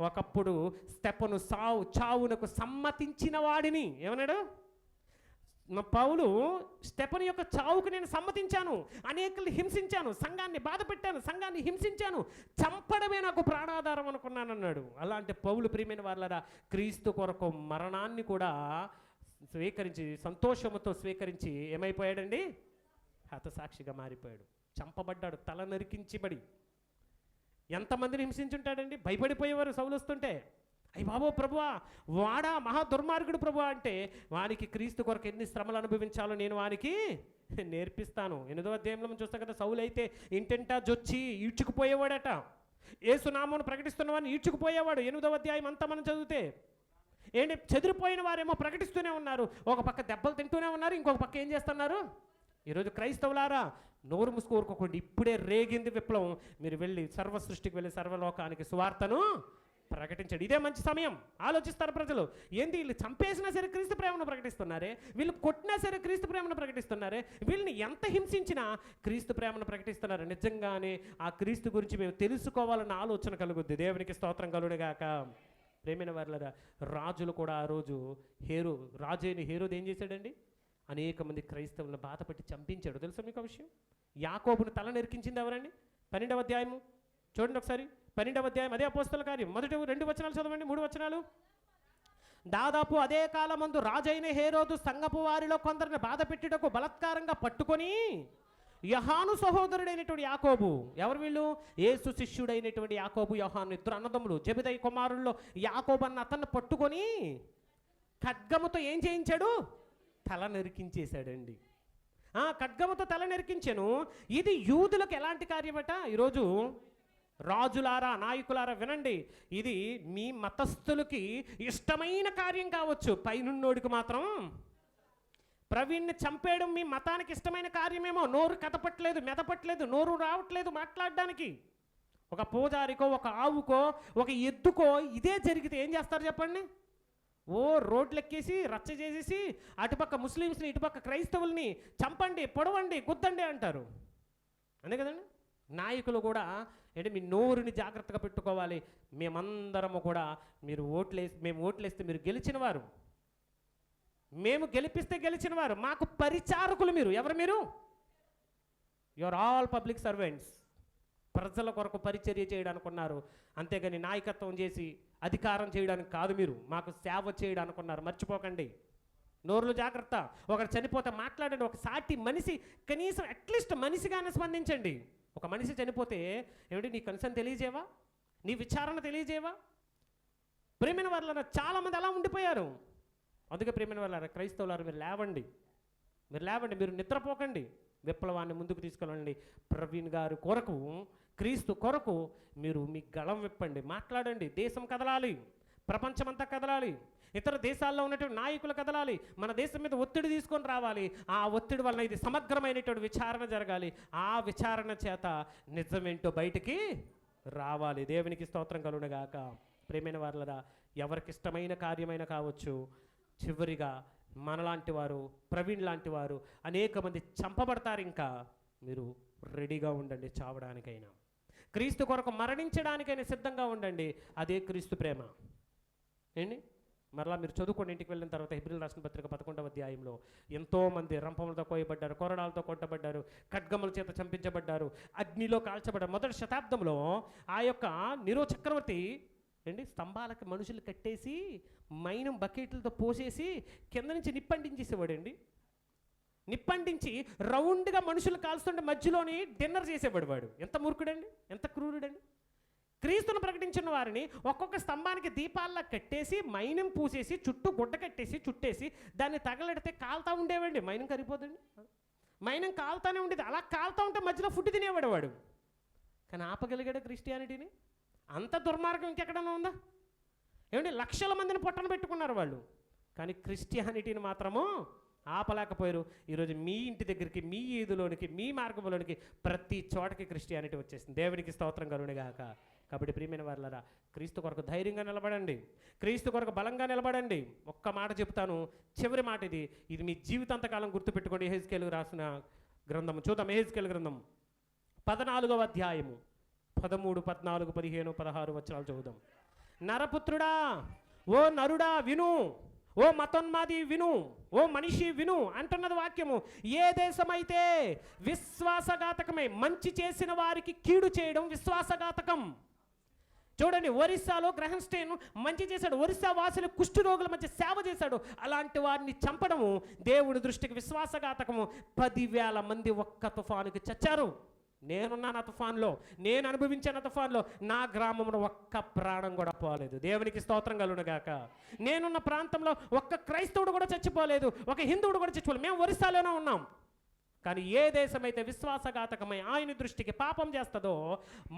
ఒకప్పుడు స్టెఫను చావునకు సమ్మతించిన వాడిని ఏమన్నాడు? పౌలు స్టెఫను యొక్క చావుకు నేను సమ్మతించాను, అనేకుల్ని హింసించాను, సంఘాన్ని బాధ పెట్టాను, సంఘాన్ని హింసించాను, చంపడమే నాకు ప్రాణాధారం అనుకున్నాను అన్నాడు. అలాంటి పౌలు ప్రియమైన వారలారా, క్రీస్తు కొరకు మరణాన్ని కూడా స్వీకరించి, సంతోషముతో స్వీకరించి ఏమైపోయాడండి? హతసాక్షిగా మారిపోయాడు. చంపబడ్డాడు, తల నరికించబడి. ఎంతమందిని హింసించుంటాడండి? భయపడిపోయేవారు సౌలు వస్తుంటే. అయ్యి బాబో ప్రభువా, వాడా మహా దుర్మార్గుడు ప్రభువా అంటే, వానికి క్రీస్తు కొరకు ఎన్ని శ్రమలు అనుభవించాలో నేను వానికి నేర్పిస్తాను. 8వ అధ్యాయంలో మనం చూస్తాం కదా, సౌలు అయితే ఇంటింటా జొచ్చి ఈడ్చుకుపోయేవాడట. యేసునామమును ప్రకటిస్తున్న వారిని ఈడ్చుకుపోయేవాడు. 8వ అధ్యాయం అంతా మనం చదివితే ఏంటి, చెదిరిపోయిన వారేమో ప్రకటిస్తూనే ఉన్నారు, ఒక పక్క దెబ్బలు తింటూనే ఉన్నారు, ఇంకొక పక్క ఏం చేస్తున్నారు? ఈరోజు క్రైస్తవులారా, నోరు మూసుకోరుకోకండి. ఇప్పుడే రేగింది విప్లవం. మీరు వెళ్ళి సర్వ సృష్టికి వెళ్ళి సర్వలోకానికి సువార్తను ప్రకటించాడు. ఇదే మంచి సమయం. ఆలోచిస్తారు ప్రజలు, ఏంది వీళ్ళు చంపేసినా సరే క్రీస్తు ప్రేమను ప్రకటిస్తున్నారే, వీళ్ళు కొట్టినా సరే క్రీస్తు ప్రేమను ప్రకటిస్తున్నారే, వీళ్ళని ఎంత హింసించినా క్రీస్తు ప్రేమను ప్రకటిస్తున్నారు. నిజంగానే ఆ క్రీస్తు గురించి మేము తెలుసుకోవాలన్న ఆలోచన కలుగుద్ది. దేవునికి స్తోత్రం కలుగునుగాక. ప్రేమైన వారలారా, రాజులు కూడా ఆ రోజు రాజు అయిన హేరోదు ఏం చేశాడండి? అనేక మంది క్రైస్తవులను బాధపెట్టి చంపించాడు. తెలుసా మీకు ఆ విషయం? యాకోబును తల నెరికించింది ఎవరండి? 12వ అధ్యాయము చూడండి ఒకసారి. 12వ అధ్యాయం, అదే అపోస్తల కార్యం, మొదటి 2 వచనాలు చదవండి, 3 వచనాలు. దాదాపు అదే కాలమందు రాజైన హేరోదు సంగపు వారిలో కొందరిని బాధ పెట్టుటకు బలత్కారంగా పట్టుకొని యోహాను సహోదరుడైనటువంటి యాకోబు, ఎవరు వీళ్ళు? యేసు శిష్యుడైనటువంటి యాకోబు, యోహాను, ఇద్దరు అన్నదమ్ములు, జెబెదయి కుమారుల్లో యాకోబు అన్న అతన్ని పట్టుకొని ఖడ్గముతో ఏం చేయించాడు? తల నరికించేశాడండి. ఖడ్గముతో తల నరికించాను. ఇది యూదులకు ఎలాంటి కార్యమట? ఈరోజు రాజులారా, నాయకులారా వినండి, ఇది మీ మతస్థులకి ఇష్టమైన కార్యం కావచ్చు, పైనున్నోడికి మాత్రం ప్రవీణ్ని చంపేయడం మీ మతానికి ఇష్టమైన కార్యమేమో. నోరు కదపట్లేదు, మెదపట్లేదు, నోరు రావట్లేదు మాట్లాడడానికి. ఒక పూజారికో, ఒక ఆవుకో, ఒక ఎద్దుకో ఇదే జరిగితే ఏం చేస్తారు చెప్పండి? రోడ్లు ఎక్కేసి రచ్చ చేసేసి అటుపక్క ముస్లిమ్స్ని, ఇటుపక్క క్రైస్తవుల్ని చంపండి, పొడవండి, గుద్దండి అంటారు. అంతే కదండి. నాయకులు కూడా అంటే మీ నోరుని జాగ్రత్తగా పెట్టుకోవాలి. మేమందరము కూడా మేము ఓట్లేస్తే మీరు గెలిచిన వారు, మేము గెలిపిస్తే గెలిచిన వారు, మాకు పరిచారకులు మీరు. ఎవరు మీరు? Your all public servants. ప్రజల కొరకు పరిచర్య చేయడానికి ఉన్నారు, అంతేగాని నాయకత్వం చేసి అధికారం చేయడానికి కాదు. మీరు మాకు సేవ చేయడానికి ఉన్నారు, మర్చిపోకండి. నోరులు జాగ్రత్త. ఒకరు చనిపోతే మాట్లాడండి. ఒక సాటి మనిషి, కనీసం అట్లీస్ట్ మనిషిగానే స్పందించండి. ఒక మనిషి చనిపోతే ఏమిటి, నీ కన్సర్న్ తెలియజేవా? నీ విచారణ తెలియజేవా? ప్రేమైన వాళ్ళ చాలామంది అలా ఉండిపోయారు. అందుకే ప్రేమైన వాళ్ళ క్రైస్తవులారు, మీరు లేవండి, మీరు నిద్రపోకండి, విప్లవాన్ని ముందుకు తీసుకెళ్ళండి. ప్రవీణ్ గారి కొరకు, క్రీస్తు కొరకు మీరు మీ గళం విప్పండి, మాట్లాడండి. దేశం కదలాలి, ప్రపంచమంతా కదలాలి, ఇతర దేశాల్లో ఉన్నటువంటి నాయకులు కదలాలి, మన దేశం మీద ఒత్తిడి తీసుకొని రావాలి. ఆ ఒత్తిడి వలన ఇది సమగ్రమైనటువంటి విచారణ జరగాలి. ఆ విచారణ చేత నిజమేంటో బయటికి రావాలి. దేవునికి స్తోత్రం కలుగునుగాక. ప్రేమైన వారలారా, ఎవరికి ఇష్టమైన కార్యమైన కావచ్చు, చివరిగా మనలాంటి వారు, ప్రవీణ్ లాంటి వారు అనేక మంది చంపబడతారు. ఇంకా మీరు రెడీగా ఉండండి, చావడానికైనా, క్రీస్తు కొరకు మరణించడానికైనా సిద్ధంగా ఉండండి. అదే క్రీస్తు ప్రేమ. ఏంటి మరలా మీరు చదువుకోండి, ఇంటికి వెళ్ళిన తర్వాత. హెబ్రీయులకు రాసిన పత్రిక 11వ అధ్యాయంలో ఎంతోమంది రంపములతో కోయబడ్డారు, కొరడాలతో కొట్టబడ్డారు, ఖడ్గముల చేత చంపించబడ్డారు, అగ్నిలో కాల్చబడ్డారు. మొదటి శతాబ్దంలో ఆ యొక్క నీరో చక్రవర్తి స్తంభాలకి మనుషులు కట్టేసి మైనం బకెట్లతో పోసేసి కింద నుంచి నిప్పంటించేసేవాడండి. నిప్పంటించి రౌండ్గా మనుషులు కాల్స్తుంటే మధ్యలోని డిన్నర్ చేసేవాడు. వాడు ఎంత మూర్ఖుడండి, ఎంత క్రూరుడండి. క్రీస్తును ప్రకటించిన వారిని ఒక్కొక్క స్తంభానికి దీపాల్లా కట్టేసి మైనం పూసేసి చుట్టూ గుడ్డ కట్టేసి చుట్టేసి దాన్ని తగలెడితే కాలుతా ఉండేవాడి. మైనం కరిగిపోదండి, మైనం కాలుతానే ఉండేది. అలా కాలుతా ఉంటే మధ్యలో ఫుడ్ తినేవాడు వాడు. కానీ ఆపగలిగాడు క్రిస్టియానిటీని? అంత దుర్మార్గం ఇంకెక్కడన్నా ఉందా? లక్షల మందిని పొట్టన పెట్టుకున్నారు వాళ్ళు, కానీ క్రిస్టియానిటీని మాత్రము ఆపలేకపోయారు. ఈరోజు మీ ఇంటి దగ్గరికి, మీ ఈదులోనికి, మీ మార్గంలోనికి ప్రతి చోటకి క్రిస్టియానిటీ వచ్చేసింది. దేవునికి స్తోత్రం కలుగునుగాక. కాబట్టి ప్రియమైన వారలారా, క్రీస్తు కొరకు ధైర్యంగా నిలబడండి, క్రీస్తు కొరకు బలంగా నిలబడండి. ఒక్క మాట చెప్తాను, చివరి మాట ఇది మీ జీవితాంతకాలం గుర్తుపెట్టుకోండి. యెహెజ్కేలు రాసిన గ్రంథం చూద్దాం. యెహెజ్కేలు గ్రంథం 14వ అధ్యాయము 13, 14, 15, 16 వచనాలు చదువుదాం. నరపుత్రుడా, ఓ నరుడా విను, ఓ మతోన్మాది విను, ఓ మనిషి విను అంటున్నది వాక్యము. ఏ దేశమైతే విశ్వాసఘాతకమే, మంచి చేసిన వారికి కీడు చేయడం విశ్వాసఘాతకం. చూడండి, ఒరిస్సాలో గ్రహం స్టెయిన్ మంచి చేశాడు, ఒరిస్సా వాసులు కుష్ఠు రోగుల మధ్య సేవ చేశాడు. అలాంటి వారిని చంపడము దేవుడి దృష్టికి విశ్వాసఘాతకము. 10,000 మంది ఒక్క తుఫానుకి చచ్చారు. నేనున్నాను ఆ తుఫాన్లో, నేను అనుభవించాను ఆ తుఫాన్లో. నా గ్రామంలో ఒక్క ప్రాణం కూడా పోలేదు. దేవునికి స్తోత్రం కలుగునుగాక. నేనున్న ప్రాంతంలో ఒక్క క్రైస్తవుడు కూడా చచ్చిపోలేదు, ఒక హిందువుడు కూడా చచ్చిపోలేదు. మేము ఒరిస్సాలోనే ఉన్నాం. కానీ ఏ దేశమైతే విశ్వాసఘాతకమై ఆయన దృష్టికి పాపం చేస్తుందో,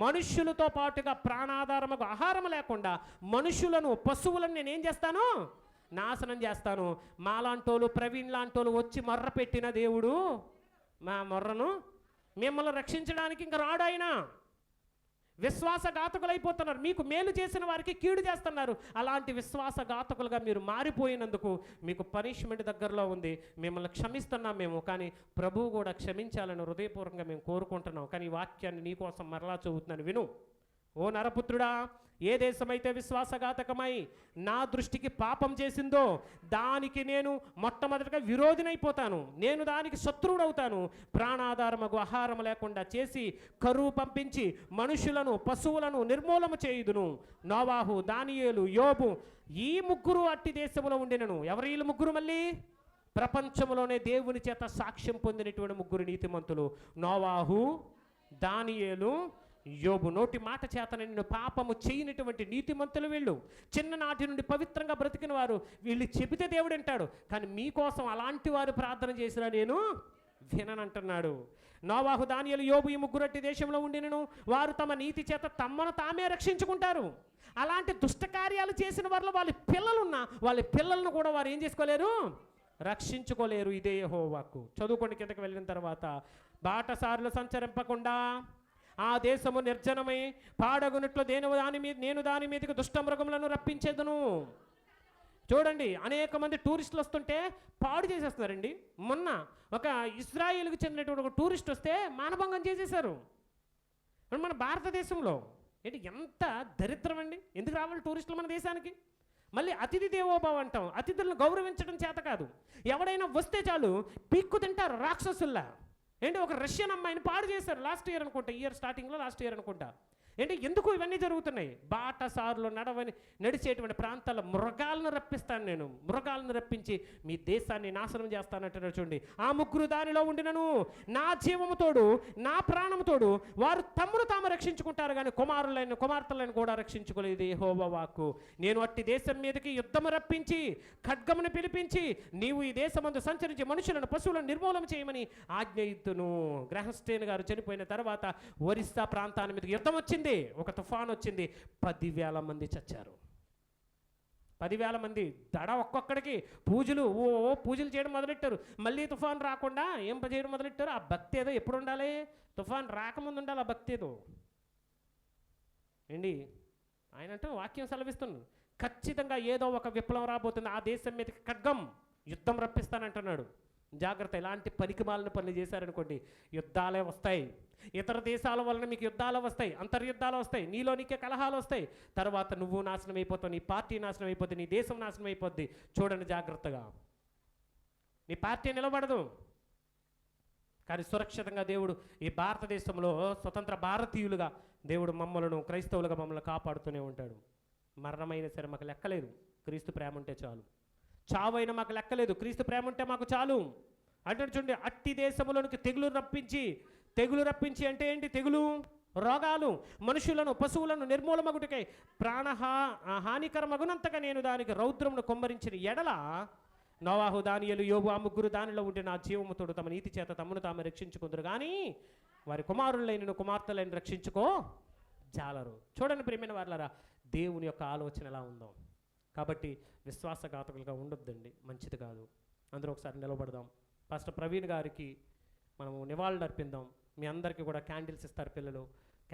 మనుష్యులతో పాటుగా ప్రాణాధారముకు ఆహారం లేకుండా మనుషులను, పశువులను నేనేం చేస్తాను? నాశనం చేస్తాను. మాలాంటోళ్ళు, ప్రవీణ్ లాంటోళ్ళు వచ్చి మొర్ర పెట్టిన దేవుడు మా మొర్రను మిమ్మల్ని రక్షించడానికి ఇంకా రాడు ఆయన. విశ్వాసఘాతకులైపోతున్నారు. మీకు మేలు చేసిన వారికి కీడు చేస్తున్నారు. అలాంటి విశ్వాసఘాతకులుగా మీరు మారిపోయినందుకు మీకు పనిష్మెంట్ దగ్గరలో ఉంది. మిమ్మల్ని క్షమిస్తున్నాం మేము, కానీ ప్రభువు కూడా క్షమించాలని హృదయపూర్వకంగా మేము కోరుకుంటున్నాం. కానీ ఈ వాక్యాన్ని నీకోసం మరలా చదువుతున్నాను, విను. ఓ నరపుత్రుడా, ఏ దేశమైతే విశ్వాసఘాతకమై నా దృష్టికి పాపం చేసిందో దానికి నేను మొట్టమొదటిగా విరోధినైపోతాను. నేను దానికి శత్రువుడవుతాను. ప్రాణాధారమగు ఆహారం లేకుండా చేసి కరువు పంపించి మనుషులను పశువులను నిర్మూలన చేయుదును. నోవాహు, దానియేలు, యోబు ఈ ముగ్గురు అట్టి దేశంలో ఉండినను. ఎవరు వీళ్ళు ముగ్గురు? మళ్ళీ ప్రపంచంలోనే దేవుని చేత సాక్ష్యం పొందినటువంటి ముగ్గురు నీతిమంతులు. నోవాహు, దానియేలు, యోబు. నోటి మాట చేత నిన్ను పాపము చేయనటువంటి నీతిమంతులు వీళ్ళు. చిన్ననాటి నుండి పవిత్రంగా బ్రతికిన వారు. వీళ్ళు చెబితే దేవుడు అంటాడు, కానీ మీకోసం అలాంటి వారు ప్రార్థన చేసినా నేను విననంటున్నాడు. నోవాహు, దానియేలు, యోబు ఈ ముగ్గురట్టి దేశంలో ఉండినను వారు తమ నీతి చేత తమను తామే రక్షించుకుంటారు. అలాంటి దుష్టకార్యాలు చేసిన వారిలో వాళ్ళ పిల్లలున్నా వాళ్ళ పిల్లలను కూడా వారు ఏం చేసుకోలేరు? రక్షించుకోలేరు. ఇదే యెహోవా వాక్కు. చదువుకొని కిందకి వెళ్ళిన తర్వాత, బాటసారులు సంచరింపకుండా ఆ దేశము నిర్జనమై పాడగునట్లు నేను దాని మీదకి దుష్టమృగములను రప్పించేదను. చూడండి, అనేక మంది టూరిస్టులు వస్తుంటే పాడు చేసేస్తున్నారండి. మొన్న ఒక ఇజ్రాయిల్కి చెందినటువంటి ఒక టూరిస్ట్ వస్తే మానభంగం చేసేశారు మన భారతదేశంలో. ఏంటి ఎంత దరిద్రం అండి! ఎందుకు రావాలి టూరిస్టులు మన దేశానికి? మళ్ళీ అతిథి దేవోభవ అంటాం. అతిథులను గౌరవించడం చేత కాదు. ఎవడైనా వస్తే చాలు పీక్కు తింటారు రాక్షసుల్లా. ఏంటి, ఒక రష్యన్ అమ్మాయిని పాడు చేశారు లాస్ట్ ఇయర్ అనుకుంటా, ఇయర్ స్టార్టింగ్లో, లాస్ట్ ఇయర్ అనుకుంటా. ఏంటి, ఎందుకు ఇవన్నీ జరుగుతున్నాయి? బాటసారులు నడిచేటువంటి ప్రాంతాల్లో మృగాలను రప్పిస్తాను నేను. మృగాలను రప్పించి మీ దేశాన్ని నాశనం చేస్తానంటున్నారు. చూడండి, ఆ ముగ్గురు దానిలో ఉండినను నా జీవముతోడు నా ప్రాణముతోడు వారు తమను తాము రక్షించుకుంటారు, కానీ కుమార్తెలను కూడా రక్షించుకోలేదు. యెహోవా వాక్కు. నేను అట్టి దేశం మీదకి యుద్ధము రప్పించి ఖడ్గమును పిలిపించి నీవు ఈ దేశమందు సంచరించి మనుషులను పశువులను నిర్మూలన చేయమని ఆజ్ఞ ఇద్దును. గ్రహస్టేన్ గారు చనిపోయిన తర్వాత ఒరిస్సా ప్రాంతాల మీదకి యుద్ధం వచ్చింది. ఒక తుఫాన్ వచ్చింది. 10,000 మంది చచ్చారు. 10,000 మంది దడ. ఒక్కొక్కడికి పూజలు పూజలు చేయడం మొదలెట్టారు. మళ్ళీ తుఫాన్ రాకుండా ఏం చేయడం మొదలెట్టారు? ఆ భక్తి ఏదో ఎప్పుడు ఉండాలి? తుఫాన్ రాకముందు ఉండాలి ఆ భక్తి ఏదో. ఏంటి, ఆయన అంటే వాక్యం సెలవిస్తున్నాడు, ఖచ్చితంగా ఏదో ఒక విప్లవం రాబోతుంది. ఆ దేశం మీదకి ఖడ్గం, యుద్ధం రప్పిస్తానంటున్నాడు. జాగ్రత్త. ఇలాంటి పనికిమాలిన పనులు చేశారనుకోండి, యుద్ధాలే వస్తాయి. ఇతర దేశాల వలన మీకు యుద్ధాలు వస్తాయి, అంతర్యుద్ధాలు వస్తాయి, నీలో నీకే కలహాలు వస్తాయి. తర్వాత నువ్వు నాశనం అయిపోతావు, నీ పార్టీ నాశనం అయిపోద్ది, నీ దేశం నాశనం అయిపోద్ది. చూడండి జాగ్రత్తగా. నీ పార్టీ నిలబడదు, కానీ సురక్షితంగా దేవుడు ఈ భారతదేశంలో స్వతంత్ర భారతీయులుగా దేవుడు మమ్మలను, క్రైస్తవులుగా మమ్మల్ని కాపాడుతూనే ఉంటాడు. మరణమైన సరే మాకు లెక్కలేదు, క్రీస్తు ప్రేమ ఉంటే చాలు. చావైనా మాకు లెక్కలేదు, క్రీస్తు ప్రేమ ఉంటే మాకు చాలు అంటాడు. చూడండి, అట్టి దేశములోనికి తెగులు రప్పించి అంటే ఏంటి? తెగులు, రోగాలు, మనుషులను పశువులను నిర్మూలమగుటకై హానికరమగునంతగా నేను దానికి రౌద్రమును కొమ్మరించిన ఎడల నోవాహు, దానియేలు, యోబు ఆ ముగ్గురు దానిలో ఉంటే నా జీవముతోడు తమ నీతి చేత తమను తాము రక్షించుకుందరు, కానీ వారి కుమారులైన కుమార్తెలను రక్షించుకో జాలరు. చూడండి ప్రియమైన వారలారా, దేవుని యొక్క ఆలోచన ఎలా ఉందో. కాబట్టి విశ్వాసఘాతకులుగా ఉండొద్దండి, మంచిది కాదు. అందరూ ఒకసారి నిలబడదాం. పాస్టర్ ప్రవీణ్ గారికి మనము నివాళులు అర్పిద్దాం. మీ అందరికీ కూడా క్యాండిల్స్ ఇస్తారు పిల్లలు.